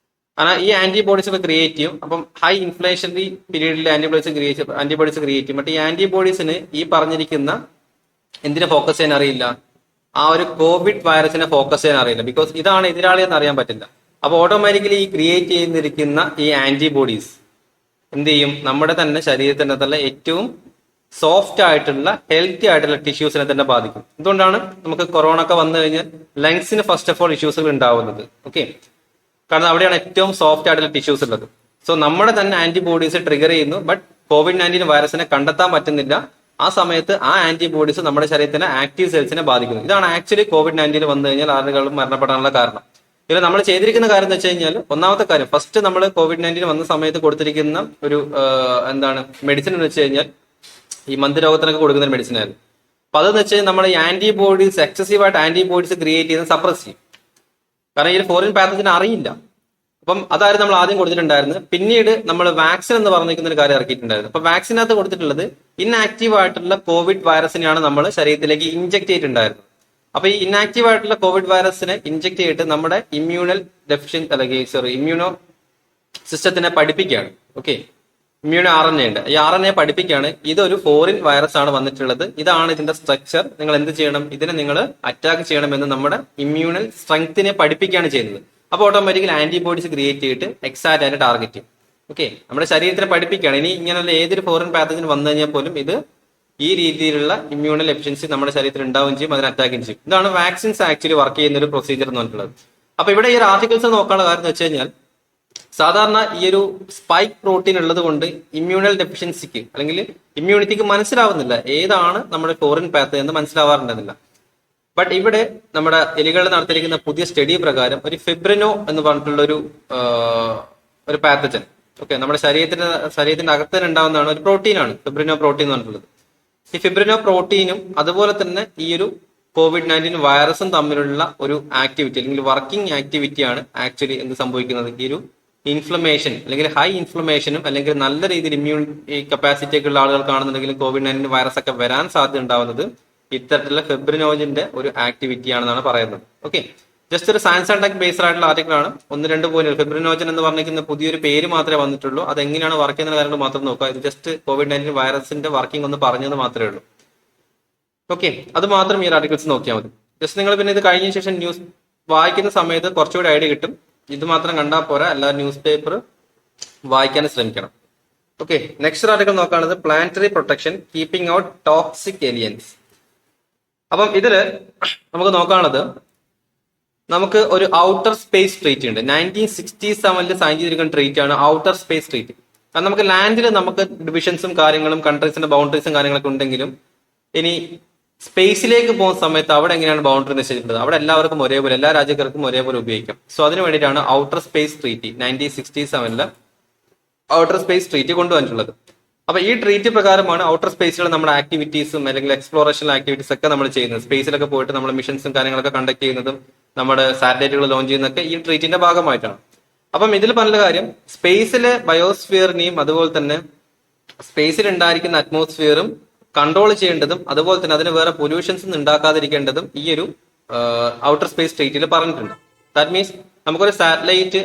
കാരണം ഈ ആന്റിബോഡീസുകൾ ക്രിയേറ്റ് ചെയ്യും. അപ്പം ഹൈ ഇൻഫ്ലേഷണറി പീരീഡിൽ ആന്റിബോഡീസ് ക്രിയേറ്റ് ചെയ്യും. ബട്ട് ഈ ആന്റിബോഡീസിന് ഈ പറഞ്ഞിരിക്കുന്ന എന്തിനെ ഫോക്കസ് ചെയ്യാൻ അറിയില്ല, ആ ഒരു കോവിഡ് വൈറസിനെ ഫോക്കസ് ചെയ്യാൻ അറിയില്ല. ബിക്കോസ് ഇതാണ് എതിരാളി എന്ന് അറിയാൻ പറ്റില്ല. അപ്പൊ ഓട്ടോമാറ്റിക്കലി ഈ ക്രിയേറ്റ് ചെയ്തിരിക്കുന്ന ഈ ആന്റിബോഡീസ് എന്ത് ചെയ്യും? നമ്മുടെ തന്നെ ശരീരത്തിന്റെ തന്നെ ഏറ്റവും സോഫ്റ്റ് ആയിട്ടുള്ള ഹെൽത്തി ആയിട്ടുള്ള ടിഷ്യൂസിനെ തന്നെ ബാധിക്കും. എന്തുകൊണ്ടാണ് നമുക്ക് കൊറോണ ഒക്കെ വന്നു കഴിഞ്ഞാൽ ലങ്സിന് ഫസ്റ്റ് ഓഫ് ഓൾ ഇഷ്യൂസുകൾ ഉണ്ടാവുന്നത്? ഓക്കെ, കാരണം അവിടെയാണ് ഏറ്റവും സോഫ്റ്റ് ആയിട്ടുള്ള ടിഷ്യൂസ് ഉള്ളത്. സോ നമ്മുടെ തന്നെ ആന്റിബോഡീസ് ട്രിഗർ ചെയ്യുന്നു, ബട്ട് COVID-19 വൈറസിനെ കണ്ടെത്താൻ പറ്റുന്നില്ല. ആ സമയത്ത് ആ ആന്റിബോഡീസ് നമ്മുടെ ശരീരത്തിലെ ആക്റ്റീവ് സെൽസിനെ ബാധിക്കുന്നു. ഇതാണ് ആക്ച്വലി COVID-19 വന്നു കഴിഞ്ഞാൽ ആളുകൾ മരണപ്പെടാനുള്ള കാരണം. ഇതിൽ നമ്മൾ ചെയ്തിരിക്കുന്ന കാര്യം എന്ന് വെച്ച് കഴിഞ്ഞാൽ, ഒന്നാമത്തെ കാര്യം, ഫസ്റ്റ് നമ്മൾ COVID-19 വന്ന സമയത്ത് കൊടുത്തിരിക്കുന്ന ഒരു എന്താണ് മെഡിസിൻ എന്ന് വെച്ച് കഴിഞ്ഞാൽ ഈ മന്ദരോഗത്തിനൊക്കെ കൊടുക്കുന്ന മെഡിസിൻ ആയിരുന്നു. അപ്പൊ അതെന്ന് വെച്ച് കഴിഞ്ഞാൽ നമ്മൾ ഈ ആന്റിബോഡീസ് എക്സസീവ് ആയിട്ട് ആന്റിബോഡീസ് ക്രിയേറ്റ് ചെയ്യുന്ന സപ്രസ് ചെയ്യും. കാരണം ഈ ഫോറിൻ പാത്തജൻ അറിയില്ല. അപ്പം അതായിരുന്നു നമ്മൾ ആദ്യം കൊടുത്തിട്ടുണ്ടായിരുന്നത്. പിന്നീട് നമ്മൾ വാക്സിൻ എന്ന് പറഞ്ഞിരിക്കുന്ന ഒരു കാര്യം ഇറക്കിയിട്ടുണ്ടായിരുന്നു. അപ്പൊ വാക്സിനകത്ത് കൊടുത്തിട്ടുള്ളത് ഇൻആക്റ്റീവ് ആയിട്ടുള്ള കോവിഡ് വൈറസിനെയാണ് നമ്മൾ ശരീരത്തിലേക്ക് ഇഞ്ചെക്ട് ചെയ്തിട്ടുണ്ടായിരുന്നത്. അപ്പൊ ഈ ഇൻആക്റ്റീവ് ആയിട്ടുള്ള കോവിഡ് വൈറസിനെ ഇഞ്ചെക്ട് ചെയ്തിട്ട് നമ്മുടെ ഇമ്മ്യൂണോ സിസ്റ്റത്തിനെ പഠിപ്പിക്കുകയാണ്. ഓക്കെ, ഇമ്മ്യൂണോ RNA ഉണ്ട്, ഈ RNA പഠിപ്പിക്കുകയാണ്. ഇതൊരു ഫോറിൻ വൈറസ് ആണ് വന്നിട്ടുള്ളത്, ഇതാണ് ഇതിന്റെ സ്ട്രക്ചർ, നിങ്ങൾ എന്ത് ചെയ്യണം, ഇതിനെ നിങ്ങൾ അറ്റാക്ക് ചെയ്യണമെന്ന് നമ്മുടെ ഇമ്മ്യൂണൽ സ്ട്രെങ്ത്തിനെ പഠിപ്പിക്കുകയാണ് ചെയ്യുന്നത്. അപ്പോൾ ഓട്ടോമാറ്റിക്കലി ആന്റിബോഡീസ് ക്രിയേറ്റ് ചെയ്തിട്ട് എക്സാക്റ്റ് ആയിട്ട് ടാർഗറ്റ് ചെയ്യും. ഓക്കെ, നമ്മുടെ ശരീരത്തിനെ പഠിപ്പിക്കുകയാണ്. ഇനി ഇങ്ങനെയുള്ള ഏതൊരു ഫോറിൻ പാത്തജൻ വന്നു കഴിഞ്ഞാൽ പോലും ഇത് ഈ രീതിയിലുള്ള ഇമ്മ്യൂണൽ എഫിഷ്യൻസി നമ്മുടെ ശരീരത്തിൽ ഉണ്ടാവുകയും ചെയ്യും, അതിനെ അറ്റാക്കും ചെയ്യും. ഇതാണ് വാക്സിൻസ് ആക്ച്വലി വർക്ക് ചെയ്യുന്ന ഒരു പ്രൊസീജിയർ എന്ന് പറഞ്ഞിട്ടുള്ളത്. അപ്പൊ ഇവിടെ ഈ ഒരു ആർട്ടിക്കിൾസ് നോക്കാനുള്ള കാര്യം എന്ന് വെച്ച് കഴിഞ്ഞാൽ, സാധാരണ ഈ ഒരു സ്പൈക്ക് പ്രോട്ടീൻ ഉള്ളത് കൊണ്ട് ഇമ്മ്യൂണൽ ഡെഫിഷ്യൻസിക്ക് അല്ലെങ്കിൽ ഇമ്മ്യൂണിറ്റിക്ക് മനസ്സിലാവുന്നില്ല ഏതാണ് നമ്മുടെ ഫോറിൻ പാത്ത് എന്ന് മനസ്സിലാവാറുണ്ടെന്നില്ല. ബട്ട് ഇവിടെ നമ്മുടെ എലികളിൽ നടത്തിയിരിക്കുന്ന പുതിയ സ്റ്റഡി പ്രകാരം ഒരു ഫിബ്രിനോ എന്ന് പറഞ്ഞിട്ടുള്ള ഒരു പാത്തജൻ, ഓക്കെ, നമ്മുടെ ശരീരത്തിന്റെ അകത്ത് തന്നെ ഉണ്ടാവുന്നതാണ് ഒരു പ്രോട്ടീനാണ് ഫിബ്രിനോ പ്രോട്ടീൻ എന്ന് പറഞ്ഞിട്ടുള്ളത്. ഈ ഫിബ്രിനോ പ്രോട്ടീനും അതുപോലെ തന്നെ ഈ ഒരു COVID-19 വൈറസും തമ്മിലുള്ള ഒരു ആക്ടിവിറ്റി അല്ലെങ്കിൽ വർക്കിംഗ് ആക്ടിവിറ്റിയാണ് ആക്ച്വലി എന്ത് സംഭവിക്കുന്നത്, ഈ ഒരു ഇൻഫ്ലമേഷൻ അല്ലെങ്കിൽ ഹൈ ഇൻഫ്ലമേഷനും അല്ലെങ്കിൽ നല്ല രീതിയിൽ ഇമ്മ്യൂൺ കപ്പാസിറ്റി ഒക്കെ ഉള്ള ആളുകൾക്കാണെന്നുണ്ടെങ്കിൽ COVID-19 വൈറസ് ഒക്കെ വരാൻ സാധ്യത ഉണ്ടാവുന്നത് ഇത്തരത്തിലുള്ള ഫെബ്രിനോജിന്റെ ഒരു ആക്ടിവിറ്റി ആണെന്നാണ് പറയുന്നത്. ഓക്കെ, ജസ്റ്റ് ഒരു സയൻസ് ആൻഡ് ടെക് ബേസ്ഡ് ആയിട്ടുള്ള ആർട്ടിക്കിൾ ആണ്. 1-2 പോയിന്റുകൾ. ഫിബ്രിനോജൻ എന്ന് പറഞ്ഞിരിക്കുന്ന പുതിയൊരു പേര് മാത്രമേ വന്നിട്ടുള്ളൂ. അത് എങ്ങനെയാണ് വർക്ക് ചെയ്യുന്ന കാര്യങ്ങൾ മാത്രം നോക്കുക. ഇത് ജസ്റ്റ് COVID-19 വൈറസിന്റെ വർക്കിംഗ് ഒന്ന് പറഞ്ഞത് മാത്രമേ ഉള്ളൂ. ഓക്കെ, അത് മാത്രം ഈ ആർട്ടിക്കിൾസ് നോക്കിയാൽ മതി. ജസ്റ്റ് നിങ്ങൾ പിന്നെ ഇത് കഴിഞ്ഞ ശേഷം ന്യൂസ് വായിക്കുന്ന സമയത്ത് കുറച്ചുകൂടി ഐഡിയ കിട്ടും. ഇത് മാത്രം കണ്ടാൽ പോരാ, എല്ലാ ന്യൂസ് പേപ്പർ വായിക്കാൻ ശ്രമിക്കണം. ഓക്കെ, നെക്സ്റ്റ് ആർട്ടിക്കിൾ നോക്കുകയാണത് planetary protection keeping out toxic aliens. അപ്പം ഇതില് നമുക്ക് നോക്കാനുള്ളത്, നമുക്ക് ഒരു ഔട്ടർ സ്പേസ് ട്രീറ്റ് ഉണ്ട്. 1967 സൈൻ ചെയ്തിരിക്കുന്ന ട്രീറ്റ് ആണ് ഔട്ടർ സ്പേസ് ട്രീറ്റ്. കാരണം നമുക്ക് ലാൻഡിൽ നമുക്ക് ഡിവിഷൻസും കാര്യങ്ങളും കൺട്രീസിന്റെ ബൗണ്ടറീസും കാര്യങ്ങളൊക്കെ ഉണ്ടെങ്കിലും ഇനി സ്പേസിലേക്ക് പോകുന്ന സമയത്ത് അവിടെ എങ്ങനെയാണ് ബൗണ്ടറി നിശ്ചയിച്ചിട്ടുള്ളത്? അവിടെ എല്ലാവർക്കും ഒരേപോലെ, എല്ലാ രാജ്യക്കാർക്കും ഒരേപോലെ ഉപയോഗിക്കാം. സോ അതിന് വേണ്ടിയിട്ടാണ് outer space treaty 1967 outer space treat കൊണ്ടുവന്നിട്ടുള്ളത്. അപ്പൊ ഈ ട്രീറ്റ് പ്രകാരമാണ് ഔട്ടർ സ്പേസിൽ നമ്മുടെ ആക്ടിവിറ്റീസും അല്ലെങ്കിൽ എക്സ്പ്ലോറേഷൻ ആക്ടിവിറ്റീസ് ഒക്കെ നമ്മൾ ചെയ്യുന്നത്. സ്പേസിലൊക്കെ പോയിട്ട് നമ്മൾ മിഷൻസും കാര്യങ്ങളൊക്കെ കണ്ടക്ട് ചെയ്യുന്നതും നമ്മുടെ സാറ്റലൈറ്റുകൾ ലോഞ്ച് ചെയ്യുന്നതൊക്കെ ഈ ട്രീറ്റിന്റെ ഭാഗമായിട്ടാണ്. അപ്പം ഇതിൽ പറഞ്ഞ കാര്യം, സ്പേസിലെ ബയോസ്ഫിയറിനെയും അതുപോലെ തന്നെ സ്പേസിൽ ഉണ്ടായിരിക്കുന്ന അറ്റ്മോസ്ഫിയറും കൺട്രോൾ ചെയ്യേണ്ടതും അതുപോലെ തന്നെ അതിന് വേറെ പൊല്യൂഷൻസ് ഉണ്ടാക്കാതിരിക്കേണ്ടതും ഈ ഒരു ഔട്ടർ സ്പേസ് ട്രീറ്റിൽ പറഞ്ഞിട്ടുണ്ട്. ദാറ്റ് മീൻസ് നമുക്കൊരു സാറ്റലൈറ്റ്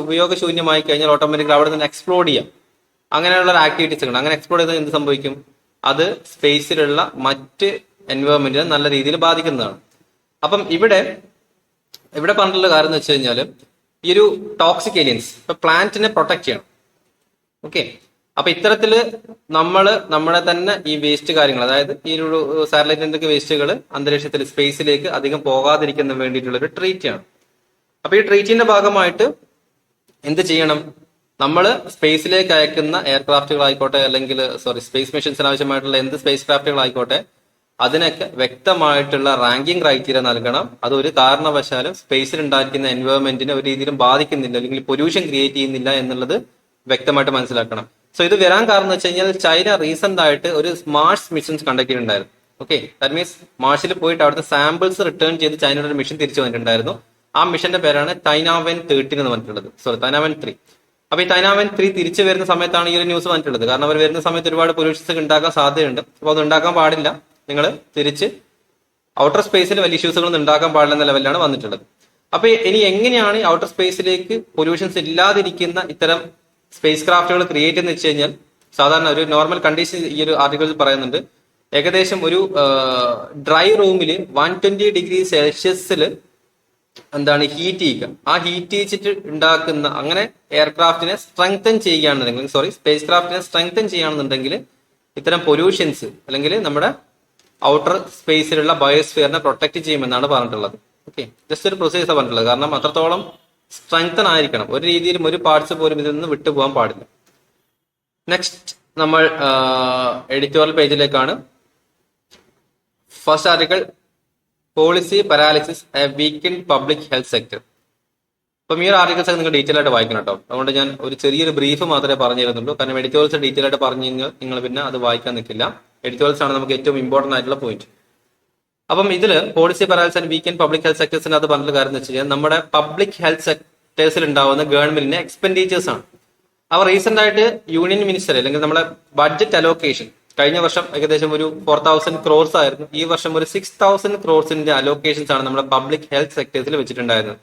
ഉപയോഗശൂന്യമായി കഴിഞ്ഞാൽ ഓട്ടോമാറ്റിക്കലി അവിടെ നിന്ന് എക്സ്പ്ലോഡ് ചെയ്യാം. അങ്ങനെയുള്ള ആക്ടിവിറ്റീസ് ഉണ്ട്. അങ്ങനെ എക്സ്പ്ലോർ ചെയ്താൽ എന്ത് സംഭവിക്കും? അത് സ്പേസിലുള്ള മറ്റ് എൻവയോൺമെന്റിനെ നല്ല രീതിയിൽ ബാധിക്കുന്നതാണ്. അപ്പം ഇവിടെ പറഞ്ഞിട്ടുള്ള കാര്യം എന്ന് വെച്ച് കഴിഞ്ഞാൽ, ഈ ഒരു ടോക്സിക് ഏലിയൻസ് ഇപ്പൊ പ്ലാന്റിനെ പ്രൊട്ടക്ട് ചെയ്യണം. ഓക്കെ, അപ്പൊ ഇത്തരത്തില് നമ്മുടെ തന്നെ ഈ വേസ്റ്റ് കാര്യങ്ങൾ, അതായത് ഈ ഒരു സാറ്റലൈറ്റിന്റെ വേസ്റ്റുകൾ അന്തരീക്ഷത്തിൽ സ്പേസിലേക്ക് അധികം പോകാതിരിക്കുന്ന വേണ്ടിയിട്ടുള്ള ഒരു ട്രീറ്റ് ആണ്. അപ്പൊ ഈ ട്രീറ്റിന്റെ ഭാഗമായിട്ട് എന്ത് ചെയ്യണം? നമ്മൾ സ്പേസിലേക്ക് അയക്കുന്ന എയർക്രാഫ്റ്റുകളായിക്കോട്ടെ, അല്ലെങ്കിൽ സ്പേസ് മിഷൻസിന് ആവശ്യമായിട്ടുള്ള എന്ത് സ്പേസ് ക്രാഫ്റ്റുകളായിക്കോട്ടെ, അതിനൊക്കെ വ്യക്തമായിട്ടുള്ള റാങ്കിങ് ക്രൈറ്റീരിയ നൽകണം. അത് ഒരു കാരണവശാലും സ്പേസിൽ ഉണ്ടായിരിക്കുന്ന എൻവയോൺമെന്റിനെ ഒരു രീതിയിലും ബാധിക്കുന്നില്ല അല്ലെങ്കിൽ പൊല്യൂഷൻ ക്രിയേറ്റ് ചെയ്യുന്നില്ല എന്നുള്ളത് വ്യക്തമായിട്ട് മനസ്സിലാക്കണം. സോ ഇത് വരാൻ കാരണം എന്ന് വെച്ച് കഴിഞ്ഞാൽ, ചൈന റീസെന്റ് ആയിട്ട് ഒരു മാർസ് മിഷൻസ് കണ്ടക്ട് ചെയ്തിട്ടുണ്ടായിരുന്നു. ഓക്കെ, ദാറ്റ് മീൻസ് മാർസിൽ പോയിട്ട് അവിടുത്തെ സാമ്പിൾസ് റിട്ടേൺ ചെയ്ത് ചൈനയുടെ ഒരു മിഷൻ തിരിച്ചു വന്നിട്ടുണ്ടായിരുന്നു. ആ മിഷന്റെ പേരാണ് തൈനാവൻ 13 എന്ന് പറഞ്ഞിട്ടുള്ളത്. തൈനാവൻ 3. അപ്പൊ ഈ തൈനാവൻ 3 തിരിച്ചു വരുന്ന സമയത്താണ് ഈ ഒരു ന്യൂസ് വന്നിട്ടുള്ളത്. കാരണം അവർ വരുന്ന സമയത്ത് ഒരുപാട് പൊല്യൂഷൻസ് ഉണ്ടാക്കാൻ സാധ്യതയുണ്ട്. അപ്പൊ അത് ഉണ്ടാക്കാൻ പാടില്ല, നിങ്ങൾ തിരിച്ച് ഔട്ടർ സ്പേസിൽ വലിയ ഇഷ്യൂസുകളൊന്നും ഉണ്ടാക്കാൻ പാടില്ല എന്ന ലെവലിലാണ് വന്നിട്ടുള്ളത്. അപ്പൊ ഇനി എങ്ങനെയാണ് ഔട്ടർ സ്പേസിലേക്ക് പൊല്യൂഷൻസ് ഇല്ലാതിരിക്കുന്ന ഇത്തരം സ്പേസ് ക്രാഫ്റ്റുകൾ ക്രിയേറ്റ് എന്ന് വെച്ച് കഴിഞ്ഞാൽ, സാധാരണ ഒരു നോർമൽ കണ്ടീഷൻ ഈ ഒരു ആർട്ടിക്കിളിൽ പറയുന്നുണ്ട്. ഏകദേശം ഒരു ഡ്രൈ റൂമിൽ 120 ഡിഗ്രി സെൽഷ്യസിൽ എന്താണ് ഹീറ്റ് ചെയ്യുക. ആ ഹീറ്റ് ചെയ്യിച്ചിട്ട് ഉണ്ടാക്കുന്ന അങ്ങനെ എയർക്രാഫ്റ്റിനെ സ്ട്രെങ്തൻ ചെയ്യുകയാണെന്നുണ്ടെങ്കിൽ, സ്പേസ് ക്രാഫ്റ്റിനെ സ്ട്രെങ്തൻ ചെയ്യുകയാണെന്നുണ്ടെങ്കിൽ ഇത്തരം പൊല്യൂഷൻസ് അല്ലെങ്കിൽ നമ്മുടെ ഔട്ടർ സ്പേസിലുള്ള ബയോസ്ഫിയറിനെ പ്രൊട്ടക്ട് ചെയ്യുമെന്നാണ് പറഞ്ഞിട്ടുള്ളത്. ഓക്കെ, ജസ്റ്റ് ഒരു പ്രൊസീജർ പറഞ്ഞിട്ടുള്ളത്. കാരണം അത്രത്തോളം സ്ട്രെങ്തൻ ആയിരിക്കണം. ഒരു രീതിയിലും ഒരു പാർട്സ് പോലും ഇതിൽ നിന്ന് വിട്ടുപോകാൻ പാടില്ല. നെക്സ്റ്റ് നമ്മൾ എഡിറ്റോറിയൽ പേജിലേക്കാണ്. First article, policy paralysis a weakened public health sector. അപ്പം ഈ ഒരു ആർട്ടിക്കിൾസ് ഒക്കെ നിങ്ങൾ ഡീറ്റെയിൽ ആയിട്ട് വായിക്കണം കേട്ടോ. അതുകൊണ്ട് ഞാൻ ഒരു ചെറിയൊരു ബ്രീഫ് മാത്രമേ പറഞ്ഞു തരുന്നുള്ളൂ. കാരണം എഡിറ്റോറിയൽസ് ഡീറ്റെയിൽ ആയിട്ട് പറഞ്ഞു കഴിഞ്ഞാൽ നിങ്ങൾ പിന്നെ അത് വായിക്കാൻ നിൽക്കില്ല. എഡിറ്റോറിയൽസ് ആണ് നമുക്ക് ഏറ്റവും ഇമ്പോർട്ടന്റ് ആയിട്ടുള്ള പോയിന്റ്. അപ്പം ഇതിൽ policy paralysis and weakened public health സെക്ടേഴ്സിന് അത് പറഞ്ഞ കാര്യം എന്ന് വെച്ച് കഴിഞ്ഞാൽ, നമ്മുടെ പബ്ലിക് ഹെൽത്ത് സെക്ടേഴ്സിൽ ഉണ്ടാവുന്ന ഗവൺമെന്റിന്റെ എക്സ്പെൻഡിച്ചേഴ്സ് ആണ്. അവർ റീസെന്റ് ആയിട്ട് യൂണിയൻ മിനിസ്റ്റർ അല്ലെങ്കിൽ നമ്മുടെ ബഡ്ജറ്റ് അലോക്കേഷൻ കഴിഞ്ഞ വർഷം ഏകദേശം ഒരു 4000 crores ആയിരുന്നു. ഈ വർഷം ഒരു 6000 crores അലോക്കേഷൻസ് ആണ് നമ്മുടെ പബ്ലിക് ഹെൽത്ത് സെക്ടേഴ്സിൽ വെച്ചിട്ടുണ്ടായിരുന്നത്.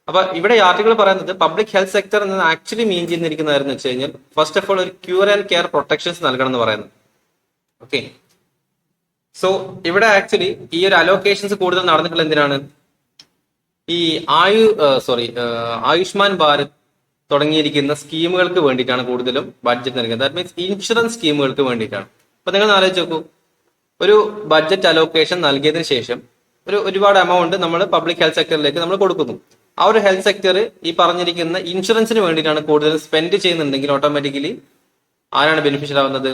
അപ്പൊ ഇവിടെ ആർട്ടിക്കിൾ പറയുന്നത് പബ്ലിക് ഹെൽത്ത് സെക്ടർ എന്ന് ആക്ച്വലി മീൻ ചെയ്യുന്നിരിക്കുന്നതായിരുന്നു വെച്ച് കഴിഞ്ഞാൽ, ഫസ്റ്റ് ഓഫ് ഓൾ ഒരു ക്യൂർ ആൻഡ് കെയർ പ്രൊട്ടക്ഷൻസ് നൽകണം എന്ന് പറയുന്നത്. ഓക്കെ, സോ ഇവിടെ ആക്ച്വലി ഈ ഒരു അലോക്കേഷൻസ് കൂടുതൽ നടന്നിട്ടുള്ള എന്തിനാണ്? ഈ ആയുഷ്മാൻ ഭാരത് തുടങ്ങിയിരിക്കുന്ന സ്കീമുകൾക്ക് വേണ്ടിയിട്ടാണ് കൂടുതലും ബഡ്ജറ്റ് നൽകുന്നത്. ദാറ്റ് മീൻസ് ഇൻഷുറൻസ് സ്കീമുകൾക്ക് വേണ്ടിയിട്ടാണ്. അപ്പൊ നിങ്ങൾ ആലോചിച്ച് നോക്കൂ, ഒരു ബഡ്ജറ്റ് അലോക്കേഷൻ നൽകിയതിനു ശേഷം ഒരുപാട് എമൗണ്ട് നമ്മൾ പബ്ലിക് ഹെൽത്ത് സെക്ടറിലേക്ക് നമ്മൾ കൊടുക്കുന്നു. ആ ഒരു ഹെൽത്ത് സെക്ടർ ഈ പറഞ്ഞിരിക്കുന്ന ഇൻഷുറൻസിന് വേണ്ടിയിട്ടാണ് കൂടുതൽ സ്പെൻഡ് ചെയ്യുന്നുണ്ടെങ്കിൽ ഓട്ടോമാറ്റിക്കലി ആരാണ് ബെനിഫിഷ്യൽ ആവുന്നത്?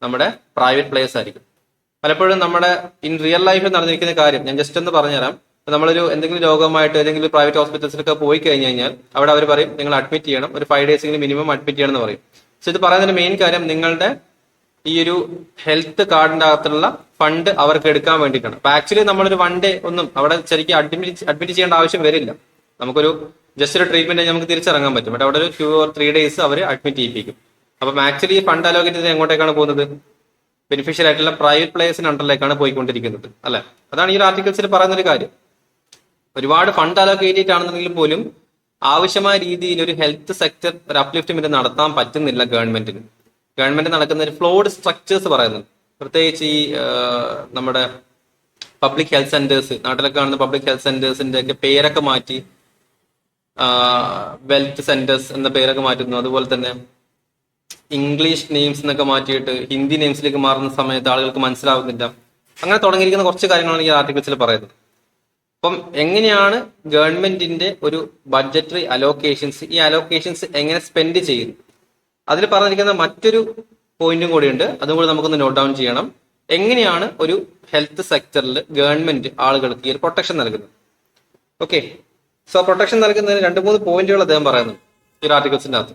നമ്മുടെ പ്രൈവറ്റ് പ്ലേയേഴ്സ് ആയിരിക്കും. പലപ്പോഴും നമ്മുടെ ഇൻ റിയൽ ലൈഫിൽ നടന്നിരിക്കുന്ന കാര്യം ഞാൻ ജസ്റ്റ് ഒന്ന് പറഞ്ഞുതരാം. നമ്മളൊരു എന്തെങ്കിലും രോഗമായിട്ട് ഏതെങ്കിലും പ്രൈവറ്റ് ഹോസ്പിറ്റൽസിലൊക്കെ പോയി കഴിഞ്ഞ് കഴിഞ്ഞാൽ അവിടെ അവർ പറയും നിങ്ങൾ അഡ്മിറ്റ് ചെയ്യണം, ഒരു 5 days മിനിമം അഡ്മിറ്റ് ചെയ്യണം എന്ന് പറയും. സോ ഇത് പറയുന്നതിന്റെ മെയിൻ കാര്യം നിങ്ങളുടെ ഈ ഒരു ഹെൽത്ത് കാർഡിന്റെ അകത്തുള്ള ഫണ്ട് അവർക്ക് എടുക്കാൻ വേണ്ടിയിട്ടാണ്. അപ്പൊ ആക്ച്വലി നമ്മളൊരു 1 day ഒന്നും അവിടെ ശരിക്കും അഡ്മിറ്റ് ചെയ്യേണ്ട ആവശ്യം വരില്ല. നമുക്കൊരു ജസ്റ്റ് ഒരു ട്രീറ്റ്മെന്റ് നമുക്ക് തിരിച്ചിറങ്ങാൻ പറ്റും. ബട്ട് അവിടെ ഒരു 2 or 3 days അവർ അഡ്മിറ്റ് ചെയ്യിപ്പിക്കും. അപ്പം ആക്ച്വലി ഫണ്ട് അലോക്കേറ്റ് ചെയ്ത് എങ്ങോട്ടേക്കാണ് പോകുന്നത്? ബെനിഫിഷ്യൽ ആയിട്ടുള്ള പ്രൈവറ്റ് പ്ലേയേഴ്സിന് അണ്ടറിലേക്കാണ് പോയിക്കൊണ്ടിരിക്കുന്നത്, അല്ലെ? അതാണ് ഈ ഒരു ആർട്ടിക്കിൾസിൽ പറയുന്ന ഒരു കാര്യം. ഒരുപാട് ഫണ്ട് അലോക്കേറ്റ് ചെയ്തിട്ടാണെന്നുണ്ടെങ്കിൽ പോലും ആവശ്യമായ രീതിയിൽ ഒരു ഹെൽത്ത് സെക്ടർ ഒരു അപ്ലിഫ്റ്റ്മെന്റ് നടത്താൻ പറ്റുന്നില്ല ഗവൺമെന്റിന്. ഗവൺമെന്റ് നടക്കുന്ന ഒരു ഫ്ലോഡ് സ്ട്രക്ചേഴ്സ് പറയുന്നത്, പ്രത്യേകിച്ച് ഈ നമ്മുടെ പബ്ലിക് ഹെൽത്ത് സെന്റേഴ്സ്, നാട്ടിലൊക്കെ കാണുന്ന പബ്ലിക് ഹെൽത്ത് സെന്റേഴ്സിന്റെ ഒക്കെ പേരൊക്കെ മാറ്റി വെൽത്ത് സെന്റേഴ്സ് എന്ന പേരൊക്കെ മാറ്റുന്നു. അതുപോലെ തന്നെ ഇംഗ്ലീഷ് നെയിംസ് എന്നൊക്കെ മാറ്റിയിട്ട് ഹിന്ദി നെയിംസിലേക്ക് മാറുന്ന സമയത്ത് ആളുകൾക്ക് മനസ്സിലാവുന്നില്ല. അങ്ങനെ തുടങ്ങിയിരിക്കുന്ന കുറച്ച് കാര്യങ്ങളാണ് ഈ ആർട്ടിക്കിൾസിൽ പറയുന്നത്. അപ്പം എങ്ങനെയാണ് ഗവൺമെന്റിന്റെ ഒരു ബഡ്ജറ്ററി അലോക്കേഷൻസ്, ഈ അലോക്കേഷൻസ് എങ്ങനെ സ്പെൻഡ് ചെയ്യുന്നു, അതിൽ പറഞ്ഞിരിക്കുന്ന മറ്റൊരു പോയിന്റും കൂടിയുണ്ട്, അതും കൂടി നമുക്കൊന്ന് നോട്ട് ഡൗൺ ചെയ്യണം. എങ്ങനെയാണ് ഒരു ഹെൽത്ത് സെക്ടറിൽ ഗവൺമെന്റ് ആളുകൾക്ക് ഈ ഒരു പ്രൊട്ടക്ഷൻ നൽകുന്നത്. ഓക്കെ, സോ പ്രൊട്ടക്ഷൻ നൽകുന്നതിന് 2-3 പോയിന്റുകൾ അദ്ദേഹം പറയുന്നു ഈ ഒരു ആർട്ടിക്കിൾസിന്റെ അകത്ത്.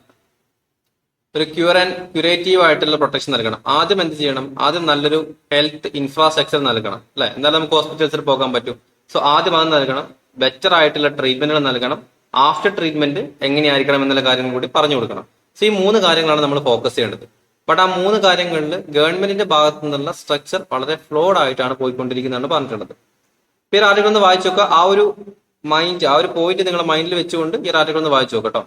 ഒരു ക്യൂറേറ്റീവ് ആയിട്ടുള്ള പ്രൊട്ടക്ഷൻ നൽകണം. ആദ്യം എന്ത് ചെയ്യണം? ആദ്യം നല്ലൊരു ഹെൽത്ത് ഇൻഫ്രാസ്ട്രക്ചർ നൽകണം, അല്ലെ? എന്നാലും നമുക്ക് ഹോസ്പിറ്റൽസിൽ പോകാൻ പറ്റും. സോ ആദ്യം അത് നൽകണം. ബെറ്റർ ആയിട്ടുള്ള ട്രീറ്റ്മെന്റുകൾ നൽകണം. ആഫ്റ്റർ ട്രീറ്റ്മെന്റ് എങ്ങനെയായിരിക്കണം എന്നുള്ള കാര്യങ്ങൾ കൂടി പറഞ്ഞു കൊടുക്കണം. സോ ഈ 3 കാര്യങ്ങളാണ് നമ്മൾ ഫോക്കസ് ചെയ്യേണ്ടത്. ബട്ട് ആ 3 കാര്യങ്ങളിൽ ഗവൺമെന്റിന്റെ ഭാഗത്തു നിന്നുള്ള സ്ട്രക്ചർ വളരെ ഫ്ലോഡ് ആയിട്ടാണ് പോയിക്കൊണ്ടിരിക്കുന്നതാണ് പറഞ്ഞിട്ടുള്ളത്. ഈ ഒരു ആർട്ടിക്കിൾ ഒന്ന് വായിച്ചു നോക്കുക. ആ ഒരു മൈൻഡ്, ആ ഒരു പോയിന്റ് നിങ്ങളുടെ മൈൻഡിൽ വെച്ചുകൊണ്ട് ഈ ഒരു ആർട്ടിക്കിൾ ഒന്ന് വായിച്ചു നോക്കട്ടോ.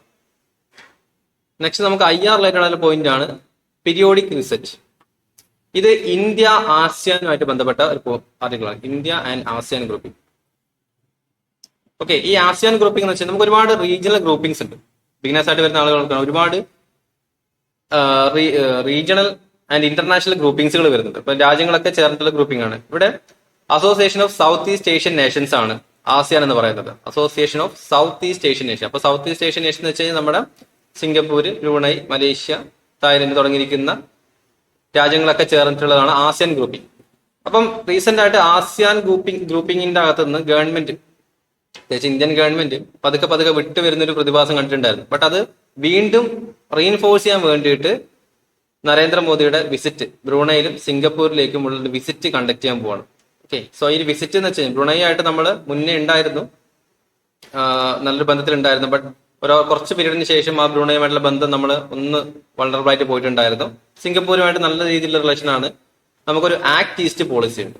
നെക്സ്റ്റ് നമുക്ക് IR റിലേറ്റഡ് ആയിട്ടുള്ള പോയിന്റ് ആണ് പീരിയോഡിക് റിസർച്ച്. ഇത് ഇന്ത്യ ആസിയാനുമായിട്ട് ബന്ധപ്പെട്ട ഒരു ആർട്ടിക്കിളാണ്. India and ASEAN grouping. Okay, ഈ ആസിയാൻ ഗ്രൂപ്പിംഗ് എന്ന് വെച്ചാൽ നമുക്ക് ഒരുപാട് റീജിയണൽ ഗ്രൂപ്പിംഗ്സ് ഉണ്ട്. ബിഗിനേഴ്സ് ആയിട്ട് വരുന്ന ആളുകൾക്കാണ് ഒരുപാട് റീജിയണൽ ആൻഡ് ഇന്റർനാഷണൽ ഗ്രൂപ്പിംഗ്സുകൾ വരുന്നുണ്ട്. ഇപ്പൊ രാജ്യങ്ങളൊക്കെ ചേർന്നിട്ടുള്ള ഗ്രൂപ്പിംഗ് ആണ്. ഇവിടെ association of south east Asian Nations ആണ് ആസിയാൻ എന്ന് പറയുന്നത്. Association of south east Asian nation. അപ്പൊ സൗത്ത് ഈസ്റ്റ് ഏഷ്യൻ നേഷൻ എന്ന് വെച്ച് കഴിഞ്ഞാൽ നമ്മുടെ സിംഗപ്പൂര്, ബ്രൂണൈ, മലേഷ്യ, തായ്ലൻഡ് തുടങ്ങിയിരിക്കുന്ന രാജ്യങ്ങളൊക്കെ ചേർന്നിട്ടുള്ളതാണ് ആസിയാൻ ഗ്രൂപ്പിംഗ്. അപ്പം റീസെന്റ് ആയിട്ട് ആസിയാൻ ഗ്രൂപ്പിംഗിന്റെ അകത്ത് നിന്ന് ഗവൺമെന്റ്, പ്രത്യേകിച്ച് ഇന്ത്യൻ ഗവൺമെന്റ് പതുക്കെ വിട്ടു വരുന്ന ഒരു പ്രതിഭാസം കണ്ടിട്ടുണ്ടായിരുന്നു. ബട്ട് അത് വീണ്ടും റീഇൻഫോഴ്സ് ചെയ്യാൻ വേണ്ടിയിട്ട് നരേന്ദ്രമോദിയുടെ വിസിറ്റ് ബ്രൂണൈയിലും സിംഗപ്പൂരിലേക്കും ഉള്ള വിസിറ്റ് കണ്ടക്ട് ചെയ്യാൻ പോവാണ്. ഓക്കെ, സോ ഈ വിസിറ്റ് എന്ന് വെച്ചാൽ ബ്രൂണൈ ആയിട്ട് നമ്മൾ മുന്നേ ഉണ്ടായിരുന്നു, നല്ലൊരു ബന്ധത്തിലുണ്ടായിരുന്നു. ബട്ട് കുറച്ച് പീരീഡിന് ശേഷം ആ ബ്രൂണയുമായിട്ടുള്ള ബന്ധം നമ്മൾ ഒന്ന് വൾണറബിൾ ആയിട്ട് പോയിട്ടുണ്ടായിരുന്നു. സിംഗപ്പൂരുമായിട്ട് നല്ല രീതിയിലുള്ള റിലേഷൻ ആണ്. നമുക്കൊരു ആക്ട് ഈസ്റ്റ് പോളിസി ഉണ്ട്,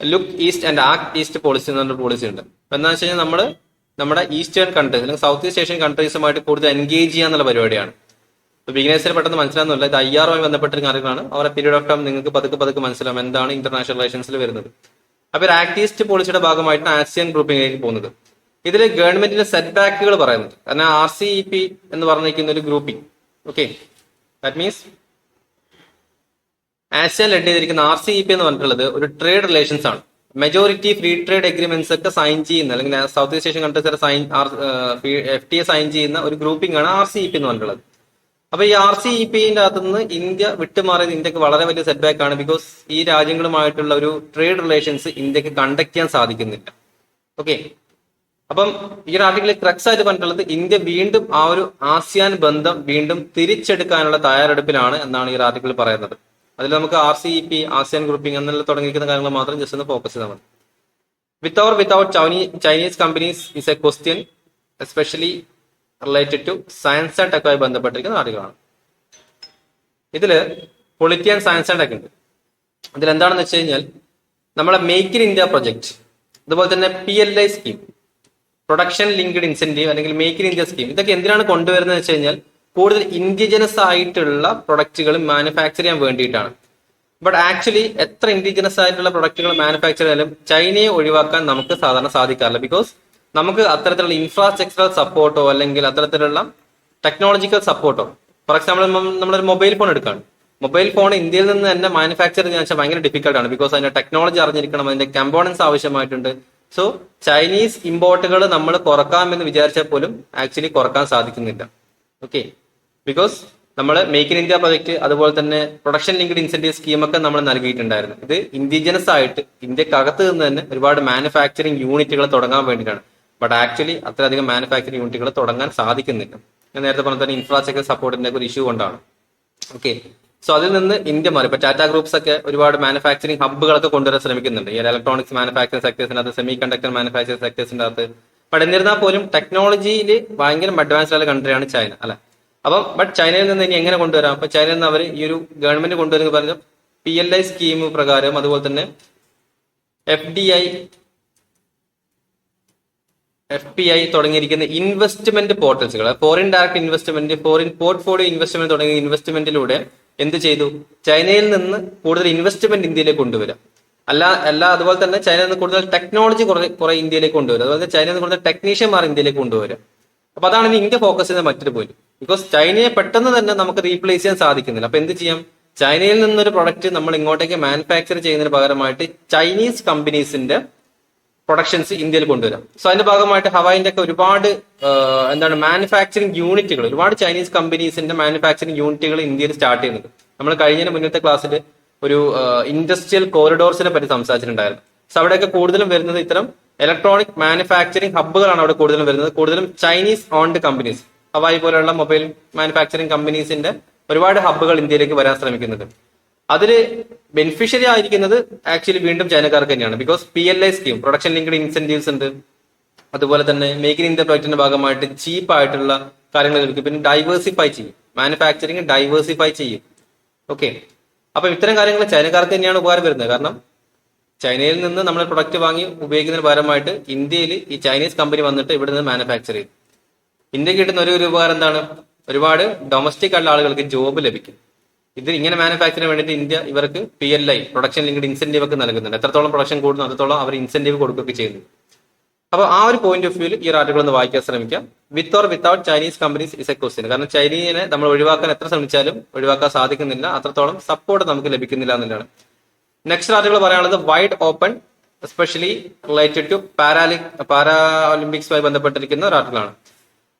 look east and act east policy എന്നൊരു പോളിസി ഉണ്ട്. അപ്പൊ എന്താണെന്ന് വെച്ച് കഴിഞ്ഞാൽ നമ്മുടെ ഈസ്റ്റേൺ കൺട്രീസ് അല്ലെങ്കിൽ സൗത്ത് ഈസ്റ്റ് ഏഷ്യൻ കൺട്രീസുമായിട്ട് കൂടുതൽ എൻഗേജ് ചെയ്യാന്നുള്ള പരിപാടിയാണ്. ഇപ്പൊ ബിഗിനേഴ്സിന് പെട്ടെന്ന് മനസ്സിലാകുന്നില്ല, ഇത് IR-മായി ബന്ധപ്പെട്ട കാര്യങ്ങളാണ്. അവരുടെ പീരീഡ് ഓഫ് ടൈം നിങ്ങൾക്ക് പതുക്കെ മനസ്സിലാവും എന്താണ് ഇന്റർനാഷണൽ റിലേഷൻസിൽ വരുന്നത്. അപ്പൊ ഒരു ആക്ട് ഈസ്റ്റ് പോളിസിയുടെ ഭാഗമായിട്ടാണ് ആസിയൻ ഗ്രൂപ്പിംഗിലേക്ക് പോകുന്നത്. ഇതിൽ ഗവൺമെന്റിന്റെ സെറ്റ് ബാക്കുകൾ പറയുന്നുണ്ട്. കാരണം RCEP എന്ന് പറഞ്ഞിരിക്കുന്ന ഒരു grouping, okay, that means ASEAN led ചെയ്തിരിക്കുന്ന RCEP എന്ന് പറഞ്ഞിട്ടുള്ളത് ഒരു ട്രേഡ് റിലേഷൻസ് ആണ്. മെജോറിറ്റി ഫ്രീ ട്രേഡ് എഗ്രിമെന്റ്സ് ഒക്കെ സൈൻ ചെയ്യുന്ന, അല്ലെങ്കിൽ south east Asian countries FTA sign ചെയ്യുന്ന ഒരു ഗ്രൂപ്പിംഗ് ആണ് RCEP എന്ന് പറഞ്ഞിട്ടുള്ളത്. അപ്പൊ ഈ RCEPന്റെ അകത്ത് നിന്ന് ഇന്ത്യ വിട്ടുമാറിയത് ഇന്ത്യക്ക് വളരെ വലിയ സെറ്റ് ബാക്ക് ആണ്. ബിക്കോസ് ഈ രാജ്യങ്ങളുമായിട്ടുള്ള ഒരു ട്രേഡ് റിലേഷൻസ് ഇന്ത്യക്ക് കണ്ടക്ട് ചെയ്യാൻ സാധിക്കുന്നില്ല. ഓക്കെ, അപ്പം ഈ ഒരു ആർട്ടിക്കിൾ ക്രക്സ് ആയിട്ട് പറഞ്ഞിട്ടുള്ളത് ഇന്ത്യ വീണ്ടും ആ ഒരു ആസിയാൻ ബന്ധം വീണ്ടും തിരിച്ചെടുക്കാനുള്ള തയ്യാറെടുപ്പിലാണ് എന്നാണ് ഈ ഒരു ആർട്ടിക്കിൾ പറയുന്നത്. അതിൽ നമുക്ക് RCEP, ആസിയാൻ ഗ്രൂപ്പിംഗ് എന്നുള്ള തുടങ്ങിയിരിക്കുന്ന കാര്യങ്ങൾ മാത്രം ജസ്റ്റ് ഒന്ന് ഫോക്കസ് ചെയ്താൽ മതി. With or without Chinese companies is a question especially related to science and ടെക്കുമായി ബന്ധപ്പെട്ടിരിക്കുന്ന ആർട്ടിക്കിളാണ്. ഇതില് polity and science and tech ഉണ്ട്. ഇതിൽ എന്താണെന്ന് വെച്ച് കഴിഞ്ഞാൽ നമ്മളെ മേക്ക് ഇൻ ഇന്ത്യ പ്രൊജക്ട്, അതുപോലെ തന്നെ PLI scheme, production linked incentive അല്ലെങ്കിൽ മേക്ക് ഇൻ ഇന്ത്യ സ്കീം, ഇതൊക്കെ എന്തിനാണ് കൊണ്ടുവരുന്നത് വെച്ച് കഴിഞ്ഞാൽ കൂടുതൽ ഇൻഡിജിനസ് ആയിട്ടുള്ള പ്രൊഡക്റ്റുകൾ മാനുഫാക്ചർ ചെയ്യാൻ വേണ്ടിയിട്ടാണ്. ബട്ട് ആക്ച്വലി എത്ര ഇൻഡിജിനസ് ആയിട്ടുള്ള പ്രൊഡക്റ്റുകൾ മാനുഫാക്ചർ ചെയ്യാലും ചൈനയെ ഒഴിവാക്കാൻ നമുക്ക് സാധാരണ സാധിക്കാറില്ല. ബിക്കോസ് നമുക്ക് അത്തരത്തിലുള്ള ഇൻഫ്രാസ്ട്രക്ചറൽ സപ്പോർട്ടോ അല്ലെങ്കിൽ അത്തരത്തിലുള്ള ടെക്നോളജിക്കൽ സപ്പോർട്ടോ, ഫോർ എക്സാമ്പിൾ നമ്മളൊരു മൊബൈൽ ഫോൺ എടുക്കുകയാണ്. മൊബൈൽ ഫോൺ ഇന്ത്യയിൽ നിന്ന് തന്നെ മാനുഫാക്ചർ ചെയ്യാൻ വെച്ചാൽ ഭയങ്കര ഡിഫിക്കൽട്ടാണ്. ബിക്കോസ് അതിന്റെ ടെക്നോളജി അറിഞ്ഞിരിക്കണം, അതിന്റെ കമ്പോണൻസ് ആവശ്യമായിട്ടുണ്ട്. സോ ചൈനീസ് ഇമ്പോർട്ടുകൾ നമ്മൾ കുറക്കാമെന്ന് വിചാരിച്ചാൽ പോലും ആക്ച്വലി കുറക്കാൻ സാധിക്കുന്നില്ല. ഓക്കെ, ബിക്കോസ് നമ്മൾ മേക്ക് ഇൻ ഇന്ത്യ പ്രൊജക്ട്, അതുപോലെ തന്നെ പ്രൊഡക്ഷൻ ലിങ്ക്ഡ് ഇൻസെന്റീവ് സ്കീമൊക്കെ നമ്മൾ നൽകിയിട്ടുണ്ടായിരുന്നു. ഇത് ഇൻഡിജിനസ് ആയിട്ട് ഇന്ത്യക്കകത്ത് നിന്ന് തന്നെ ഒരുപാട് മാനുഫാക്ചറിങ് യൂണിറ്റുകൾ തുടങ്ങാൻ വേണ്ടിയിട്ടാണ്. ബട്ട് ആക്ച്വലി അത്രയധികം മാനുഫാക്ചറിങ് യൂണിറ്റുകൾ തുടങ്ങാൻ സാധിക്കുന്നില്ല. ഞാൻ നേരത്തെ പറഞ്ഞ തന്നെ ഇൻഫ്രാസ്ട്രക്ചർ സപ്പോർട്ടിന്റെ ഒരു ഇഷ്യൂ കൊണ്ടാണ്. ഓക്കെ, സോ അതിൽ നിന്ന് ഇന്ത്യ മാറി. ഇപ്പൊ ടാറ്റ ഗ്രൂപ്പ്സ് ഒക്കെ ഒരുപാട് മാനുഫാക്ചറിങ് ഹബ്ബുകളൊക്കെ കൊണ്ടുവരാൻ ശ്രമിക്കുന്നുണ്ട്. ഈ ഇലക്ട്രോണിക്സ് മാനുഫാക്ചറിംഗ് സെക്ടേഴ്സിന്റെ അകത്ത്, സെമി കണ്ടക്ടർ മാനുഫാക്ചറിംഗ് സെക്ടേഴ്സിന്റെ അകത്ത്. ബട്ട് എന്നിരുന്നാൽ പോലും ടെക്നോളജിയിൽ ഭയങ്കര അഡ്വാൻസ്ഡ് ആയ കൺട്രിയാണ് ചൈന, അല്ലെ? അപ്പം ബട്ട് ചൈനയിൽ നിന്ന് ഇനി എങ്ങനെ കൊണ്ടുവരാം? അപ്പൊ ചൈനയിൽ നിന്ന് അവർ ഈ ഒരു ഗവൺമെന്റ് കൊണ്ടുവരുന്ന പറഞ്ഞ PLI സ്കീം പ്രകാരം, അതുപോലെ തന്നെ FDI തുടങ്ങിയിരിക്കുന്ന ഇൻവെസ്റ്റ്മെന്റ് പോർട്ടൽസുകൾ, foreign direct investment, foreign portfolio investment തുടങ്ങിയ ഇൻവെസ്റ്റ്മെന്റിലൂടെ എന്ത് ചെയ്തു? ചൈനയിൽ നിന്ന് കൂടുതൽ ഇൻവെസ്റ്റ്മെന്റ് ഇന്ത്യയിലേക്ക് കൊണ്ടുവരാം. അതുപോലെ തന്നെ ചൈനയിൽ നിന്ന് കൂടുതൽ ടെക്നോളജി കുറെ ഇന്ത്യയിലേക്ക് കൊണ്ടുവരും. അതുപോലെ ചൈനയിൽ നിന്ന് കൂടുതൽ ടെക്നീഷ്യന്മാർ ഇന്ത്യയിലേക്ക് കൊണ്ടുവരാം. അപ്പൊ അതാണ് ഇനി ഇന്ത്യ ഫോക്കസ് ചെയ്യുന്ന മറ്റൊരു പോയിന്റ്. ബിക്കോസ് ചൈനയെ പെട്ടെന്ന് തന്നെ നമുക്ക് റീപ്ലേസ് ചെയ്യാൻ സാധിക്കുന്നില്ല. അപ്പൊ എന്ത് ചെയ്യാം? ചൈനയിൽ നിന്നൊരു പ്രൊഡക്റ്റ് നമ്മൾ ഇങ്ങോട്ടേക്ക് മാനുഫാക്ചർ ചെയ്യുന്നതിന് പകരമായിട്ട് ചൈനീസ് കമ്പനീസിന്റെ പ്രൊഡക്ഷൻസ് ഇന്ത്യയിൽ കൊണ്ടുവരാം. സോ അതിന്റെ ഭാഗമായിട്ട് ഹവായിന്റെ ഒക്കെ ഒരുപാട് മാനുഫാക്ചറിങ് യൂണിറ്റുകൾ, ഒരുപാട് ചൈനീസ് കമ്പനീസിന്റെ മാനുഫാക്ചറിങ് യൂണിറ്റുകൾ ഇന്ത്യയിൽ സ്റ്റാർട്ട് ചെയ്യുന്നുണ്ട്. നമ്മൾ കഴിഞ്ഞ മുന്നത്തെ ക്ലാസ്സിൽ ഒരു ഇൻഡസ്ട്രിയൽ കോറിഡോർസിനെ പറ്റി സംസാരിച്ചിട്ടുണ്ടായിരുന്നു. സോ അവിടെയൊക്കെ കൂടുതലും വരുന്നത് ഇത്തരം ഇലക്ട്രോണിക് മാനുഫാക്ചറിങ് ഹബ്ബുകളാണ് അവിടെ കൂടുതലും വരുന്നത്. കൂടുതലും ചൈനീസ് ഓൺഡ് കമ്പനീസ്, ഹവായി പോലെയുള്ള മൊബൈൽ മാനുഫാക്ചറിങ് കമ്പനീസിന്റെ ഒരുപാട് ഹബ്ബുകൾ ഇന്ത്യയിലേക്ക് വരാൻ ശ്രമിക്കുന്നുണ്ട്. അതിൽ ബെനിഫിഷ്യറി ആയിരിക്കുന്നത് ആക്ച്വലി വീണ്ടും ചൈനക്കാർക്ക് തന്നെയാണ്. Because PLI scheme, production linked incentives ഉണ്ട്. അതുപോലെ തന്നെ മേക്ക് ഇൻ ഇന്ത്യ പ്രോജക്റ്റിന്റെ ഭാഗമായിട്ട് ചീപ്പ് ആയിട്ടുള്ള കാര്യങ്ങൾ ലഭിക്കും. പിന്നെ ഡൈവേഴ്സിഫൈ ചെയ്യും, മാനുഫാക്ചറിങ് ഡൈവേഴ്സിഫൈ ചെയ്യും. ഓക്കെ, അപ്പൊ ഇത്തരം കാര്യങ്ങൾ ചൈനക്കാർക്ക് തന്നെയാണ് ഉപകാരം വരുന്നത്. കാരണം ചൈനയിൽ നിന്ന് നമ്മൾ പ്രൊഡക്റ്റ് വാങ്ങി ഉപയോഗിക്കുന്നതിന് പകരമായിട്ട് ഇന്ത്യയിൽ ഈ ചൈനീസ് കമ്പനി വന്നിട്ട് ഇവിടെ നിന്ന് മാനുഫാക്ചർ ചെയ്യും. ഇന്ത്യക്ക് കിട്ടുന്ന ഒരു ഉപകാരം എന്താണ്? ഒരുപാട് ഡൊമസ്റ്റിക് ആയിട്ടുള്ള ആളുകൾക്ക് ജോബ് ലഭിക്കും. ഇത് ഇങ്ങനെ മാനുഫാക്ചറിന് വേണ്ടിയിട്ട് ഇന്ത്യ ഇവർക്ക് PLI, പ്രൊഡക്ഷൻ ലിങ്ക്ഡ് ഇൻസെന്റീവ് ഒക്കെ നൽകുന്നുണ്ട്. എത്രത്തോളം പ്രൊഡക്ഷൻ കൂടുന്നു അത്രത്തോളം അവർ ഇൻസെന്റീവ് കൊടുക്കുകയൊക്കെ ചെയ്യുന്നു. അപ്പൊ ആ ഒരു പോയിന്റ് ഓഫ് വ്യൂവിൽ ഈ ആർട്ടിക്കിൾ ഒന്ന് വായിക്കാൻ ശ്രമിക്കാം. വിത്ത് or without Chinese companies is a question. കാരണം ചൈനയെ നമ്മൾ ഒഴിവാക്കാൻ എത്ര ശ്രമിച്ചാലും ഒഴിവാക്കാൻ സാധിക്കുന്നില്ല, അത്രത്തോളം സപ്പോർട്ട് നമുക്ക് ലഭിക്കുന്നില്ല എന്നുള്ളതാണ്. നെക്സ്റ്റ് ആർട്ടിക്കിൾ പറയാനുള്ളത് wide open, especially related to പാരാഒളിമ്പിക്സുമായി ബന്ധപ്പെട്ടിരിക്കുന്ന ഒരു ആർട്ടിക്കിളാണ്.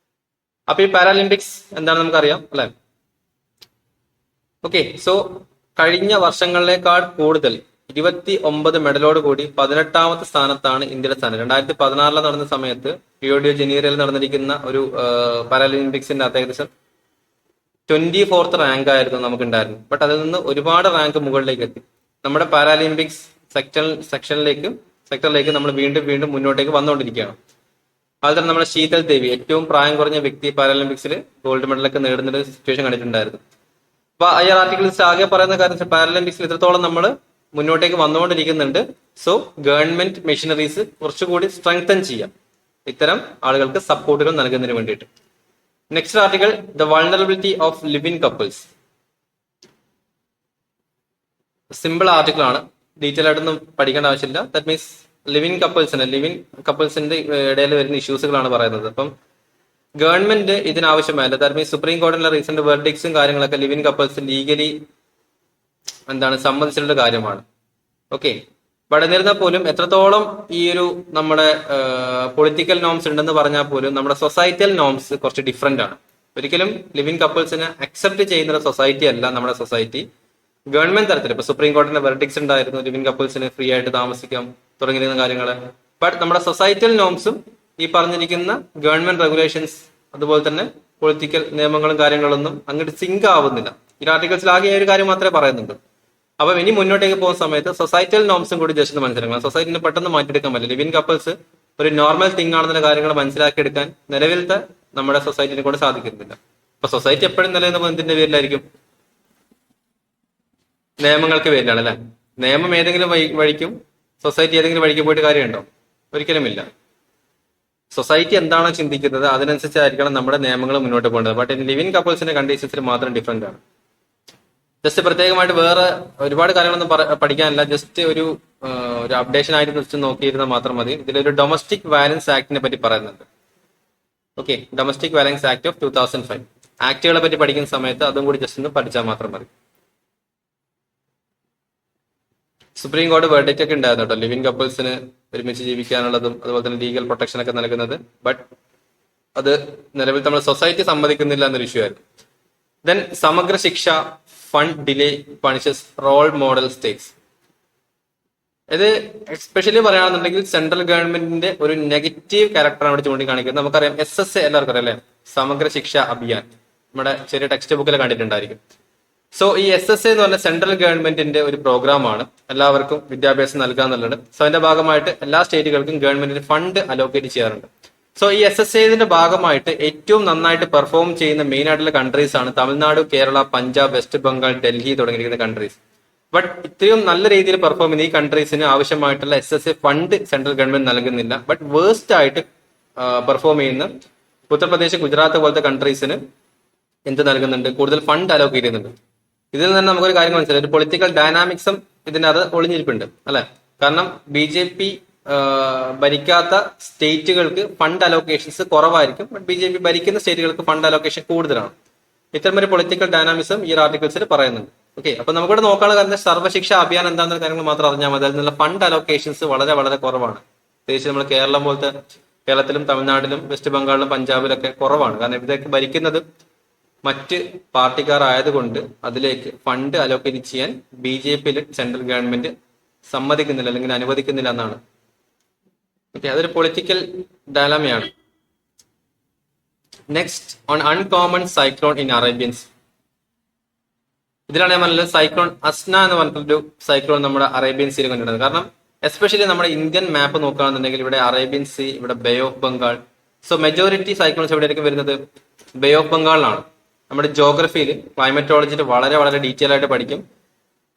അപ്പൊ ഈ പാരാലിമ്പിക്സ് എന്താണെന്ന് നമുക്കറിയാം അല്ലെ? ഓക്കെ, സോ കഴിഞ്ഞ വർഷങ്ങളിലേക്കാൾ കൂടുതൽ 29 മെഡലോട് കൂടി 18ാമത്തെ സ്ഥാനത്താണ് ഇന്ത്യയുടെ സ്ഥാനം. 2016 നടന്ന സമയത്ത് റിയോ ഡി ജനീറോയിൽ നടന്നിരിക്കുന്ന ഒരു പാരാലിമ്പിക്സിന്റെ ഏകദേശം 24th റാങ്ക് ആയിരുന്നു നമുക്ക് ഉണ്ടായിരുന്നത്. ബട്ട് അതിൽ നിന്ന് ഒരുപാട് റാങ്ക് മുകളിലേക്ക് എത്തി. നമ്മുടെ പാരാലിമ്പിക്സ് സെക്ടറിലേക്ക് നമ്മൾ വീണ്ടും മുന്നോട്ടേക്ക് വന്നുകൊണ്ടിരിക്കുകയാണ്. അതുപോലെ തന്നെ നമ്മുടെ ശീതൽ ദേവി, ഏറ്റവും പ്രായം കുറഞ്ഞ വ്യക്തി പാരാലിമ്പിക്സിൽ ഗോൾഡ് മെഡലൊക്കെ നേടുന്ന ഒരു സിറ്റുവേഷൻ കണ്ടിട്ടുണ്ടായിരുന്നു. അപ്പൊ ഈ ആർട്ടിക്കിൾസ് ആകെ പറയുന്ന കാര്യം പാരാലിമ്പിക്സിൽ ഇത്രത്തോളം നമ്മൾ മുന്നോട്ടേക്ക് വന്നുകൊണ്ടിരിക്കുന്നുണ്ട്. സോ ഗവൺമെന്റ് മെഷീനറീസ് കുറച്ചുകൂടി സ്ട്രെങ്തൻ ചെയ്യാം, ഇത്തരം ആളുകൾക്ക് സപ്പോർട്ടുകൾ നൽകുന്നതിന് വേണ്ടിയിട്ട്. Next article the vulnerability of living couples. Simple article ആണ്, ഡീറ്റെയിൽ ആയിട്ടൊന്നും പഠിക്കേണ്ട ആവശ്യമില്ല. ദാറ്റ് മീൻസ് ലിവിംഗ് കപ്പിൾസിന്റെ ഇടയിൽ വരുന്ന ഇഷ്യൂസുകളാണ് പറയുന്നത്. അപ്പം ഗവൺമെന്റ് ഇതിനാവശ്യമായില്ല. ദാറ്റ് മീൻസ് സുപ്രീം കോടതിയിലെ റീസെന്റ് വെർഡിക്സും കാര്യങ്ങളൊക്കെ ലിവിംഗ് കപ്പിൾസ് ലീഗലി സമ്മതിച്ചിട്ടുള്ള കാര്യമാണ്. ഓക്കെ, ബട്ട് എന്നിരുന്നാൽ പോലും എത്രത്തോളം ഈ ഒരു നമ്മുടെ പൊളിറ്റിക്കൽ നോംസ് ഉണ്ടെന്ന് പറഞ്ഞാൽ പോലും നമ്മുടെ സൊസൈറ്റിയൽ നോംസ് കുറച്ച് ഡിഫറെന്റ് ആണ്. ഒരിക്കലും ലിവിംഗ് കപ്പിൾസിനെ അക്സെപ്റ്റ് ചെയ്യുന്ന ഒരു സൊസൈറ്റി അല്ല നമ്മുടെ സൊസൈറ്റി. ഗവൺമെന്റ് തലത്തിൽ ഇപ്പൊ സുപ്രീം കോടതിയുടെ വെർഡിക്സ് ഉണ്ടായിരുന്നു, ലിവിംഗ് കപ്പിൾസിന് ഫ്രീ ആയിട്ട് താമസിക്കാം തുടങ്ങിയിരിക്കുന്ന കാര്യങ്ങൾ. ബട്ട് നമ്മുടെ സൊസൈറ്റിയൽ നോംസും ഈ പറഞ്ഞിരിക്കുന്ന ഗവൺമെന്റ് റെഗുലേഷൻസ് അതുപോലെ തന്നെ പൊളിറ്റിക്കൽ നിയമങ്ങളും കാര്യങ്ങളൊന്നും അങ്ങോട്ട് സിങ്ക് ആവുന്നില്ല. ഈ ആർട്ടിക്കിൾസിൽ ആകെ ഒരു കാര്യം മാത്രമേ പറയുന്നുള്ളൂ. അപ്പം ഇനി മുന്നോട്ടേക്ക് പോകുന്ന സമയത്ത് സൊസൈറ്റിയൽ നോംസും കൂടി ജസ്റ്റ് ഒന്ന് മനസ്സിലാക്കണം. സൊസൈറ്റിനെ പെട്ടെന്ന് മാറ്റിയെടുക്കാൻ പറ്റില്ല. ലിവിംഗ് കപ്പിൾസ് ഒരു നോർമൽ തിങ് ആണെന്നുള്ള കാര്യങ്ങൾ മനസ്സിലാക്കിയെടുക്കാൻ നിലവിലത്തെ നമ്മുടെ സൊസൈറ്റിനെ കൊണ്ട് സാധിക്കുന്നില്ല. അപ്പൊ സൊസൈറ്റി എപ്പോഴും നിലനിൽക്കുന്ന എന്തിന്റെ പേരിലായിരിക്കും? നിയമങ്ങൾക്ക് പേരിലാണ് അല്ലെ? നിയമം ഏതെങ്കിലും വഴിക്കും സൊസൈറ്റി ഏതെങ്കിലും വഴിക്ക് പോയിട്ട് കാര്യമുണ്ടോ? ഒരിക്കലുമില്ല. സൊസൈറ്റി എന്താണോ ചിന്തിക്കുന്നത് അതിനനുസരിച്ചായിരിക്കണം നമ്മുടെ നിയമങ്ങൾ മുന്നോട്ട് പോകേണ്ടത്. ബട്ട് ലിവിംഗ് കപ്പിൾസിന്റെ കണ്ടീഷൻസിൽ മാത്രം ഡിഫറെന്റ് ആണ്. ജസ്റ്റ് പ്രത്യേകമായിട്ട് വേറെ ഒരുപാട് കാര്യങ്ങളൊന്നും പഠിക്കാനില്ല. ജസ്റ്റ് ഒരു അപ്ഡേഷൻ ആയിട്ട് ജസ്റ്റ് നോക്കിയിരുന്നാൽ മാത്രം മതി. ഇതിലൊരു ഡൊമസ്റ്റിക് വയലൻസ് ആക്ടിനെ പറ്റി പറയുന്നുണ്ട്. Okay, domestic violence act of 2005 ആക്ടുകളെ പറ്റി പഠിക്കുന്ന സമയത്ത് അതും കൂടി ജസ്റ്റ് ഒന്ന് പഠിച്ചാൽ മാത്രം മതി. സുപ്രീം കോടതി വെർഡിക്റ്റ് ഒക്കെ ഉണ്ടായിരുന്നു കേട്ടോ, ലിവിംഗ് കപ്പിൾസിന് ഒരുമിച്ച് ജീവിക്കാനുള്ളതും അതുപോലെ തന്നെ ലീഗൽ പ്രൊട്ടക്ഷൻ ഒക്കെ നൽകുന്നത്. ബട്ട് അത് നിലവിൽ നമ്മുടെ സൊസൈറ്റി സമ്മതിക്കുന്നില്ല എന്നൊരു ഇഷ്യൂ ആയിരുന്നു. Then Samagra Shiksha fund delay punishes role model states. ഇത് എസ്പെഷ്യലി പറയുകയാണെന്നുണ്ടെങ്കിൽ സെൻട്രൽ ഗവൺമെന്റിന്റെ ഒരു നെഗറ്റീവ് ക്യാരക്ടറാണ് ഇവിടെ ചൂണ്ടിക്കാണിക്കുന്നത്. നമുക്കറിയാം SSA എല്ലാവർക്കും അറിയാം അല്ലെ, സമഗ്ര ശിക്ഷ അഭിയാൻ, നമ്മുടെ ചെറിയ ടെക്സ്റ്റ് ബുക്കിൽ കണ്ടിട്ടുണ്ടായിരിക്കും. സോ ഈ SSA എന്ന് പറഞ്ഞ സെൻട്രൽ ഗവൺമെന്റിന്റെ ഒരു പ്രോഗ്രാമാണ് എല്ലാവർക്കും വിദ്യാഭ്യാസം നൽകുക എന്നുള്ളത്. സോ അതിന്റെ ഭാഗമായിട്ട് എല്ലാ സ്റ്റേറ്റുകൾക്കും ഗവൺമെന്റിന് ഫണ്ട് അലോക്കേറ്റ് ചെയ്യാറുണ്ട്. സോ ഈ SSA ഭാഗമായിട്ട് ഏറ്റവും നന്നായിട്ട് പെർഫോം ചെയ്യുന്ന മെയിൻ ആയിട്ടുള്ള കൺട്രീസ് ആണ് തമിഴ്നാട്, കേരള, പഞ്ചാബ്, വെസ്റ്റ് ബംഗാൾ, ഡൽഹി തുടങ്ങിയിരിക്കുന്ന കൺട്രീസ്. ബട്ട് ഇത്രയും നല്ല രീതിയിൽ പെർഫോം ചെയ്യുന്ന ഈ കൺട്രീസിന് ആവശ്യമായിട്ടുള്ള SSA ഫണ്ട് സെൻട്രൽ ഗവൺമെന്റ് നൽകുന്നില്ല. ബട്ട് വേഴ്സ്റ്റ് ആയിട്ട് പെർഫോം ചെയ്യുന്ന ഉത്തർപ്രദേശ്, ഗുജറാത്ത് പോലത്തെ കൺട്രീസിന് എന്ത് നൽകുന്നുണ്ട്? കൂടുതൽ ഫണ്ട് അലോക്കേറ്റ് ചെയ്യുന്നുണ്ട്. ഇതിൽ നിന്ന് നമുക്കൊരു കാര്യം മനസ്സിലായി, ഒരു പൊളിറ്റിക്കൽ ഡൈനാമിക്സും ഇതിനകത്ത് ഒളിഞ്ഞിരിപ്പുണ്ട് അല്ലെ. കാരണം BJP ഭരിക്കാത്ത സ്റ്റേറ്റുകൾക്ക് ഫണ്ട് അലോക്കേഷൻസ് കുറവായിരിക്കും, ബട്ട് BJP ഭരിക്കുന്ന സ്റ്റേറ്റുകൾക്ക് ഫണ്ട് അലോക്കേഷൻ കൂടുതലാണ്. ഇത്തരം ഒരു പൊളിറ്റിക്കൽ ഡൈനാമിക്സും ഈ ഒരു ആർട്ടിക്കിൾസിൽ പറയുന്നുണ്ട്. ഓക്കെ, അപ്പൊ നമുക്കിവിടെ നോക്കാനുള്ള കാര്യം സർവ്വശിക്ഷ അഭിയാൻ എന്താണെന്ന കാര്യങ്ങൾ മാത്രം അറിഞ്ഞാൽ മതി. അതിൽ നിന്നുള്ള ഫണ്ട് അലോക്കേഷൻസ് വളരെ വളരെ കുറവാണ്. പ്രത്യേകിച്ച് നമ്മൾ കേരളം പോലത്തെ, കേരളത്തിലും തമിഴ്നാട്ടിലും വെസ്റ്റ് ബംഗാളിലും പഞ്ചാബിലൊക്കെ കുറവാണ്. കാരണം ഇതൊക്കെ ഭരിക്കുന്നത് മറ്റ് പാർട്ടിക്കാരായതുകൊണ്ട് അതിലേക്ക് ഫണ്ട് അലോക്കേറ്റ് ചെയ്യാൻ BJP സെൻട്രൽ ഗവൺമെന്റ് സമ്മതിക്കുന്നില്ല അല്ലെങ്കിൽ അനുവദിക്കുന്നില്ല എന്നാണ്. ഓക്കെ, അതൊരു പൊളിറ്റിക്കൽ ഡയലമയാണ്. Next, on uncommon cyclone in Arabian sea. ഇതിലാണ് ഞാൻ പറഞ്ഞത് സൈക്ലോൺ അസ്ന എന്ന് പറഞ്ഞിട്ടൊരു സൈക്ലോൺ നമ്മുടെ അറേബ്യൻ സീയിൽ കണ്ടിട്ടുണ്ട്. കാരണം എസ്പെഷ്യലി നമ്മുടെ ഇന്ത്യൻ മാപ്പ് നോക്കുകയാണെന്നുണ്ടെങ്കിൽ ഇവിടെ അറേബ്യൻ സീ, ഇവിടെ bay of Bengal. So majority cyclones എവിടെയായിരിക്കും വരുന്നത്? ബേ ഓഫ് ബംഗാളിലാണ്. നമ്മുടെ ജോഗ്രഫിയിൽ ക്ലൈമറ്റോളജിയിൽ വളരെ വളരെ ഡീറ്റെയിൽ ആയിട്ട് പഠിക്കും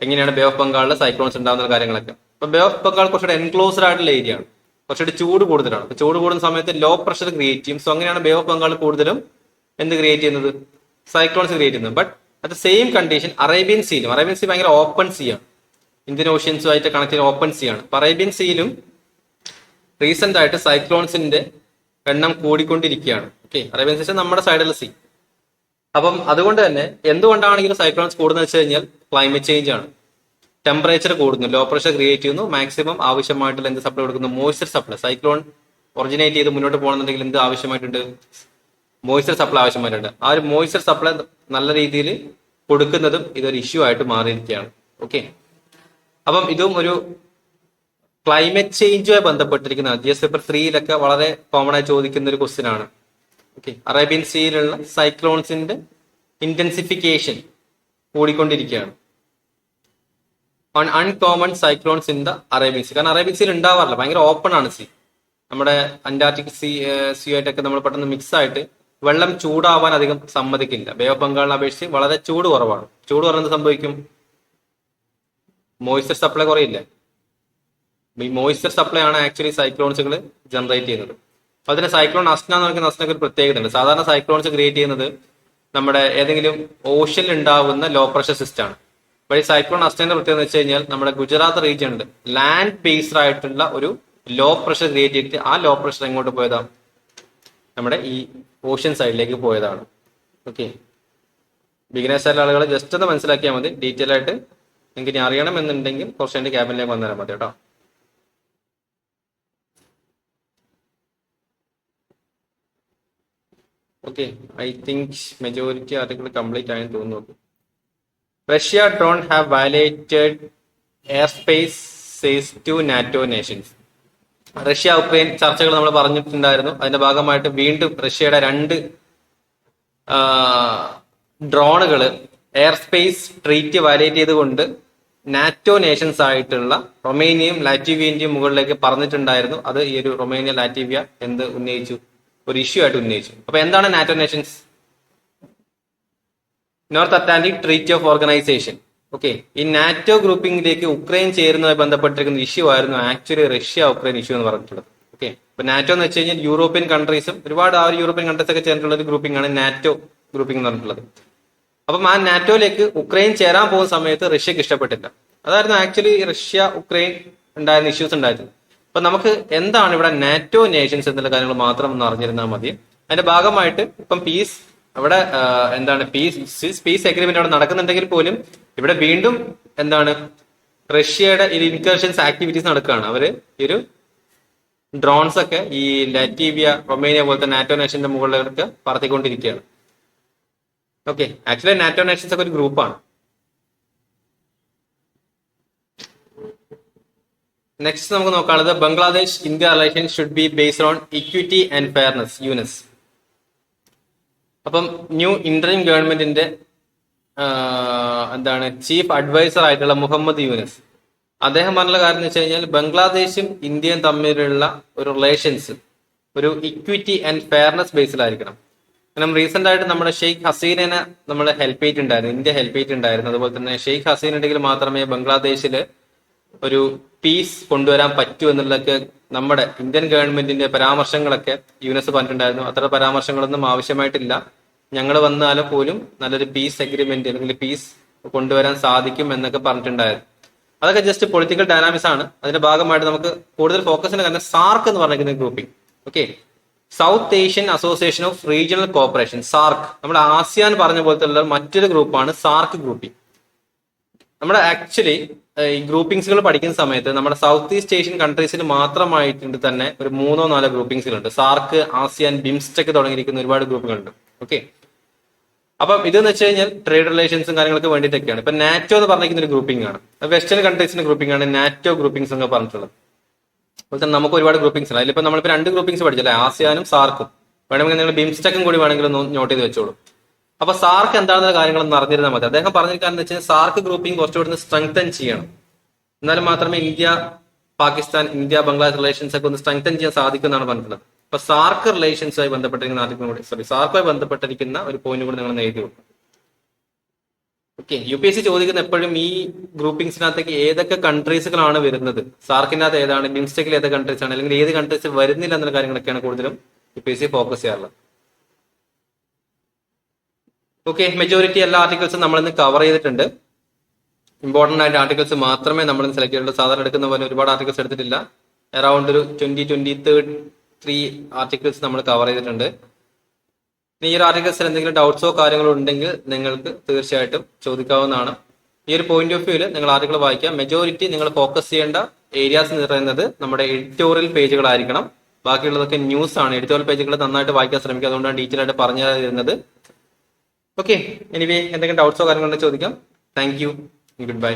എങ്ങനെയാണ് ബേ ഓഫ് ബംഗാളിൽ സൈക്ലോൺസ് ഉണ്ടാകുന്ന കാര്യങ്ങളൊക്കെ. അപ്പൊ ബേ ഓഫ് ബംഗാൾ കുറച്ചുകൂടെ എൻക്ലോസ്ഡ് ആയിട്ടുള്ള ഏരിയ ആണ്, കുറച്ചുകൂടി ചൂട് കൂടുതലാണ്. അപ്പൊ ചൂട് കൂടുന്ന സമയത്ത് ലോ പ്രഷർ ക്രിയേറ്റ് ചെയ്യും. സോ അങ്ങനെയാണ് ബേ ഓഫ് ബംഗാൾ കൂടുതലും എന്ത് ക്രിയേറ്റ് ചെയ്യുന്നത്? സൈക്ലോൺസ് ക്രിയേറ്റ് ചെയ്യുന്നത്. But at same condition Arabian സീയിലും, അറേബ്യൻ സീ ഭയങ്കര ഓപ്പൺ സീ ആണ്, ഇന്ത്യൻ ഓഷ്യൻസുമായിട്ട് കണക്ട് ചെയ്യുന്ന ഓപ്പൺ സീ ആണ്. അപ്പൊ അറേബ്യൻ സീയിലും റീസെന്റ് ആയിട്ട് സൈക്ലോൺസിന്റെ എണ്ണം കൂടിക്കൊണ്ടിരിക്കുകയാണ്. ഓക്കെ, അറേബ്യൻ സീ നമ്മുടെ സൈഡിലുള്ള സീ. അപ്പം അതുകൊണ്ട് തന്നെ എന്തുകൊണ്ടാണെങ്കിലും സൈക്ലോൺസ് കൂടുന്നത് വെച്ച് കഴിഞ്ഞാൽ ക്ലൈമറ്റ് ചേഞ്ച് ആണ്. ടെമ്പറേച്ചർ കൂടുന്നു, ലോ പ്രഷർ ക്രിയേറ്റ് ചെയ്യുന്നു, മാക്സിമം ആവശ്യമായിട്ടുള്ള എന്ത് സപ്ലൈ കൊടുക്കുന്നു? Moisture supply. സൈക്ലോൺ ഒറിജിനേറ്റ് ചെയ്ത് മുന്നോട്ട് പോകണമെന്നുണ്ടെങ്കിൽ എന്ത് ആവശ്യമായിട്ടുണ്ട്? Moisture supply ആവശ്യമായിട്ടുണ്ട്. ആ ഒരു മോയ്സ്ചർ സപ്ലൈ നല്ല രീതിയിൽ കൊടുക്കുന്നതും ഇതൊരു ഇഷ്യൂ ആയിട്ട് മാറിയിരിക്കുകയാണ്. ഓക്കെ, അപ്പം ഇതും ഒരു ക്ലൈമറ്റ് ചേഞ്ചുമായി ബന്ധപ്പെട്ടിരിക്കുന്ന GS പേപ്പർ 3 വളരെ കോമൺ ആയി ചോദിക്കുന്ന ഒരു ക്വസ്റ്റ്യൻ ആണ്. ഓക്കെ, അറേബ്യൻ സീയിലുള്ള സൈക്ലോൺസിന്റെ ഇന്റൻസിഫിക്കേഷൻ കൂടിക്കൊണ്ടിരിക്കുകയാണ്. On uncommon cyclones in the Arabian sea. കാരണം അറേബ്യൻ സീയിൽ ഉണ്ടാവാറില്ല, ഭയങ്കര ഓപ്പൺ ആണ് സീ. നമ്മുടെ അന്റാർട്ടിക് സീ ആയിട്ടൊക്കെ നമ്മൾ പെട്ടെന്ന് മിക്സ് ആയിട്ട് വെള്ളം ചൂടാവാൻ അധികം സമ്മതിക്കില്ല. ബേ ഓഫ് ബംഗാളിനെ അപേക്ഷിച്ച് വളരെ ചൂട് കുറവാണ്. ചൂട് കുറഞ്ഞത് സംഭവിക്കും, മോയ്സ്ചർ സപ്ലൈ കുറയില്ല. ഈ മോയ്സ്ചർ സപ്ലൈ ആണ് ആക്ച്വലി സൈക്ലോൺസുകൾ ജനറേറ്റ് ചെയ്യുന്നത്. അതിന് സൈക്ലോൺ അസ്ന എന്ന് പറയുന്ന അസ്നക്ക് ഒരു പ്രത്യേകത ഉണ്ട്. സാധാരണ സൈക്ലോൺസ് ക്രിയേറ്റ് ചെയ്യുന്നത് നമ്മുടെ ഏതെങ്കിലും ഓഷ്യനിൽ ഉണ്ടാവുന്ന ലോ പ്രഷർ സിസ്റ്റം ആണ്. അപ്പോൾ ഈ സൈക്ലോൺ അസ്നയുടെ പ്രത്യേകത എന്ന് വെച്ച് കഴിഞ്ഞാൽ നമ്മുടെ ഗുജറാത്ത് റീജിയനിൽ ലാൻഡ് ബേസ്ഡ് ആയിട്ടുള്ള ഒരു ലോ പ്രഷർ ക്രിയേറ്റ് ചെയ്തിട്ട് ആ ലോ പ്രഷർ എങ്ങോട്ട് പോയതാണ്? നമ്മുടെ ഈ ഓഷ്യൻ സൈഡിലേക്ക് പോയതാണ്. ഓക്കെ, ബിഗിനേഴ്സ് ആയിട്ടുള്ള ആളുകൾ ജസ്റ്റ് ഒന്ന് മനസ്സിലാക്കിയാൽ മതി. ഡീറ്റെയിൽ ആയിട്ട് നിങ്ങൾക്ക് ഇനി അറിയണമെന്നുണ്ടെങ്കിൽ കുറച്ച് എൻ്റെ ക്യാബിനിലേക്ക് വന്നാൽ മതി കേട്ടോ. Okay, I think majority article complete ആയെന്ന് തോന്നുന്നു. Russia don't have violated air space says to NATO nations. Russia Ukraine ചർച്ചകൾ നമ്മൾ പറഞ്ഞിട്ടുണ്ടായിരുന്നു. അതിന്റെ ഭാഗമായിട്ട് വീണ്ടും റഷ്യയുടെ 2 ഡ്രോണുകൾ എയർ സ്പേസ് ട്രീറ്റ് വയലേറ്റ് ചെയ്തുകൊണ്ട് നാറ്റോ നേഷൻസ് ആയിട്ടുള്ള റൊമേനിയയും ലാറ്റ്വിയന്റെയും മുകളിലേക്ക് പറഞ്ഞിട്ടുണ്ടായിരുന്നു. അത് ഈ ഒരു റൊമേനിയ ലാറ്റ്വിയ എന്ത് ഉന്നയിച്ചു? ഒരു ഇഷ്യൂ ആയിട്ട് ഉന്നയിച്ചു. അപ്പൊ എന്താണ് NATO Nations? North Atlantic treaty of organisation. Okay, ഈ നാറ്റോ ഗ്രൂപ്പിംഗിലേക്ക് ഉക്രൈൻ ചേരുന്നതുമായി ബന്ധപ്പെട്ടിരിക്കുന്ന ഇഷ്യൂ ആയിരുന്നു ആക്ച്വലി റഷ്യ ഉക്രൈൻ ഇഷ്യൂ എന്ന് പറഞ്ഞിട്ടുള്ളത്. ഓക്കെ, അപ്പൊ നാറ്റോ എന്ന് വെച്ച് കഴിഞ്ഞാൽ യൂറോപ്യൻ കൺട്രീസും ഒരുപാട് യൂറോപ്യൻ കൺട്രീസ് ഒക്കെ ചേർന്നിട്ടുള്ള ഒരു ഗ്രൂപ്പിംഗ് ആണ് നാറ്റോ ഗ്രൂപ്പിംഗ് എന്ന് പറഞ്ഞിട്ടുള്ളത്. അപ്പം ആ നാറ്റോയിലേക്ക് ഉക്രൈൻ ചേരാൻ പോകുന്ന സമയത്ത് റഷ്യക്ക് ഇഷ്ടപ്പെട്ടില്ല. അതായിരുന്നു ആക്ച്വലി റഷ്യ ഉക്രൈൻ ഉണ്ടായിരുന്ന ഇഷ്യൂസ് ഉണ്ടായിരുന്നു. അപ്പൊ നമുക്ക് എന്താണ് ഇവിടെ നാറ്റോ നേഷൻസ് എന്നുള്ള കാര്യങ്ങൾ മാത്രം ഒന്ന് അറിഞ്ഞിരുന്നാൽ മതി. അതിന്റെ ഭാഗമായിട്ട് ഇപ്പം പീസ് അവിടെ എന്താണ് പീസ് എഗ്രിമെന്റ് അവിടെ നടക്കുന്നുണ്ടെങ്കിൽ പോലും ഇവിടെ വീണ്ടും എന്താണ് റഷ്യയുടെ ഇൻകർഷൻസ് ആക്ടിവിറ്റീസ് നടക്കുകയാണ്. അവര് ഈ ഒരു ഡ്രോൺസ് ഒക്കെ ഈ ലാറ്റ്വിയ റൊമേനിയ പോലത്തെ നാറ്റോ നേഷന്റെ മുകളിലേക്ക് പറത്തിക്കൊണ്ടിരിക്കുകയാണ്. ഓക്കെ, ആക്ച്വലി നാറ്റോ നേഷൻസ് ഒക്കെ ഒരു ഗ്രൂപ്പാണ്. നെക്സ്റ്റ് നമുക്ക് നോക്കാനുള്ളത് Bangladesh India relation should be based on equity and fairness, Yunus. അപ്പം ന്യൂ ഇന്ററിം ഗവൺമെന്റിന്റെ എന്താണ് ചീഫ് അഡ്വൈസർ ആയിട്ടുള്ള മുഹമ്മദ് യൂനസ് അദ്ദേഹം പറഞ്ഞ കാര്യം എന്ന് വെച്ച് കഴിഞ്ഞാൽ ബംഗ്ലാദേശും ഇന്ത്യയും തമ്മിലുള്ള ഒരു റിലേഷൻസ് ഒരു ഇക്വിറ്റി ആൻഡ് ഫെയർനെസ് ബേസിലായിരിക്കണം. കാരണം റീസെന്റ് ആയിട്ട് നമ്മുടെ ഷെയ്ഖ് ഹസീനനെ നമ്മൾ ഹെൽപ്പ് ചെയ്തിട്ടുണ്ടായിരുന്നു, ഇന്ത്യ ഹെൽപ്പ് ചെയ്തിട്ടുണ്ടായിരുന്നു. അതുപോലെ തന്നെ ഷെയ്ഖ് ഹസീന ഉണ്ടെങ്കിൽ മാത്രമേ ബംഗ്ലാദേശിൽ ഒരു പീസ് കൊണ്ടുവരാൻ പറ്റൂ എന്നുള്ളതൊക്കെ നമ്മുടെ ഇന്ത്യൻ ഗവൺമെന്റിന്റെ പരാമർശങ്ങളൊക്കെ യുനെസ് പറഞ്ഞിട്ടുണ്ടായിരുന്നു. അത്ര പരാമർശങ്ങളൊന്നും ആവശ്യമായിട്ടില്ല. ഞങ്ങൾ വന്നാലും പോലും നല്ലൊരു പീസ് എഗ്രിമെന്റ് അല്ലെങ്കിൽ പീസ് കൊണ്ടുവരാൻ സാധിക്കും എന്നൊക്കെ പറഞ്ഞിട്ടുണ്ടായിരുന്നു. അതൊക്കെ ജസ്റ്റ് പൊളിറ്റിക്കൽ ഡൈനാമിക്സ് ആണ്. അതിന്റെ ഭാഗമായിട്ട് നമുക്ക് കൂടുതൽ ഫോക്കസ് ചെയ്യുന്ന കാരണം സാർക്ക് എന്ന് പറഞ്ഞിരിക്കുന്ന grouping. Okay, south Asian association of regional cooperation, SAARC. നമ്മുടെ ആസിയാൻ പറഞ്ഞ പോലത്തെ മറ്റൊരു ഗ്രൂപ്പാണ് സാർക്ക് ഗ്രൂപ്പിംഗ്. നമ്മുടെ ആക്ച്വലി ഈ ഗ്രൂപ്പിംഗ്സുകൾ പഠിക്കുന്ന സമയത്ത് നമ്മുടെ സൗത്ത് ഈസ്റ്റ് ഏഷ്യൻ കൺട്രീസിൽ മാത്രമായിട്ട് തന്നെ ഒരു 3-4 ഗ്രൂപ്പിംഗ്സുകളുണ്ട്. സാർക്ക്, ആസിയാൻ, ബിംസ്റ്റെക് തുടങ്ങിയിരിക്കുന്ന ഒരുപാട് ഗ്രൂപ്പുകളുണ്ട്. ഓക്കെ, അപ്പം ഇതെന്ന് വെച്ച് കഴിഞ്ഞാൽ ട്രേഡ് റിലേഷൻസും കാര്യങ്ങളൊക്കെ വേണ്ടിയിട്ടൊക്കെയാണ്. ഇപ്പൊ നാറ്റോ എന്ന് പറഞ്ഞിരിക്കുന്ന ഒരു ഗ്രൂപ്പിംഗ് ആണ്, വെസ്റ്റേൺ കൺട്രീസിന്റെ ഗ്രൂപ്പിംഗ് ആണ് നാറ്റോ ഗ്രൂപ്പിംഗ്സ് എന്ന് പറഞ്ഞിട്ടുള്ളത്. അതുപോലെ തന്നെ നമുക്ക് ഒരുപാട് ഗ്രൂപ്പിംഗ്സ് ഉണ്ട്. അതിലിപ്പോ നമ്മളിപ്പോ 2 ഗ്രൂപ്പിംഗ്സ് പഠിച്ചല്ലേ, ആസിയാനും സാർക്കും. വേണമെങ്കിൽ നിങ്ങൾ ബിംസ്റ്റെക്കും കൂടി വേണമെങ്കിൽ ഒന്ന് നോട്ട് ചെയ്ത് വെച്ചോളൂ. അപ്പൊ സാർക്ക് എന്താണെന്ന കാര്യങ്ങളൊന്നും അറിഞ്ഞിരുന്നാൽ മതി. അദ്ദേഹം പറഞ്ഞിരിക്കാന്ന് വെച്ചാൽ സാർക്ക് ഗ്രൂപ്പിംഗ് കുറച്ചുകൂടി സ്ട്രെങ്തൻ ചെയ്യണം, എന്നാലും മാത്രമേ India Pakistan, India Bangladesh relations ഒക്കെ ഒന്ന് സ്ട്രെങ്തൻ ചെയ്യാൻ സാധിക്കും എന്നാണ് പറഞ്ഞിട്ടുള്ളത്. അപ്പൊ സാർക്ക് റിലേഷൻസുമായി ബന്ധപ്പെട്ടിരിക്കുന്ന ആർട്ടിക്കിൾ കൂടി, സാർക്കുമായി ബന്ധപ്പെട്ടിരിക്കുന്ന ഒരു പോയിന്റ് കൂടി നിങ്ങൾ എഴുതി വെക്കും. ഓക്കെ, UPSC ചോദിക്കുന്ന എപ്പോഴും ഈ ഗ്രൂപ്പിംഗ്സിനകത്തേക്ക് ഏതൊക്കെ കൺട്രീസുകളാണ് വരുന്നത്, സാർക്കിനകത്ത് ഏതാണ്, ബിംസ്റ്റെക്കിൽ ഏതൊക്കെ കൺട്രീസ് ആണ്, അല്ലെങ്കിൽ ഏത് കൺട്രീസ് വരുന്നില്ല എന്നുള്ള കാര്യങ്ങളൊക്കെയാണ് കൂടുതലും UPSC ഫോക്കസ് ചെയ്യാറുള്ളത്. ഓക്കെ, മെജോറിറ്റി എല്ലാ ആർട്ടിക്കിൾസും നമ്മളിന്ന് കവർ ചെയ്തിട്ടുണ്ട്. ഇമ്പോർട്ടന്റ് ആയിട്ട് ആർട്ടിക്കിൾസ് മാത്രമേ നമ്മൾ സെലക്ട് ചെയ്തിട്ടുള്ളൂ. സാധാരണ എടുക്കുന്ന പോലെ ഒരുപാട് ആർട്ടിക്കിൾസ് എടുത്തിട്ടില്ല. അറൌണ്ട് ഒരു 23 ആർട്ടിക്കിൾസ് നമ്മൾ കവർ ചെയ്തിട്ടുണ്ട്. ഈ ഒരു ആർട്ടിക്കിൾസിൽ എന്തെങ്കിലും ഡൗട്ട്സോ കാര്യങ്ങളോ ഉണ്ടെങ്കിൽ നിങ്ങൾക്ക് തീർച്ചയായിട്ടും ചോദിക്കാവുന്നതാണ്. ഈ ഒരു പോയിന്റ് ഓഫ് വ്യൂവിൽ നിങ്ങൾ ആർട്ടിക്കിൾ വായിക്കാം. മെജോറിറ്റി നിങ്ങൾ ഫോക്കസ് ചെയ്യേണ്ട ഏരിയാസ് എന്ന് പറയുന്നത് നമ്മുടെ എഡിറ്റോറിയൽ പേജുകളായിരിക്കണം. ബാക്കിയുള്ളതൊക്കെ ന്യൂസ് ആണ്. എഡിറ്റോറിയൽ പേജുകൾ നന്നായിട്ട് വായിക്കാൻ ശ്രമിക്കുക. അതുകൊണ്ടാണ് ഡീറ്റെയിൽ ആയിട്ട് പറഞ്ഞു തരുന്നത്. ഓക്കെ, എനിവേ എന്തെങ്കിലും ഡൗട്ട്സോ കാര്യങ്ങളോ ചോദിക്കാം. Thank you, good bye.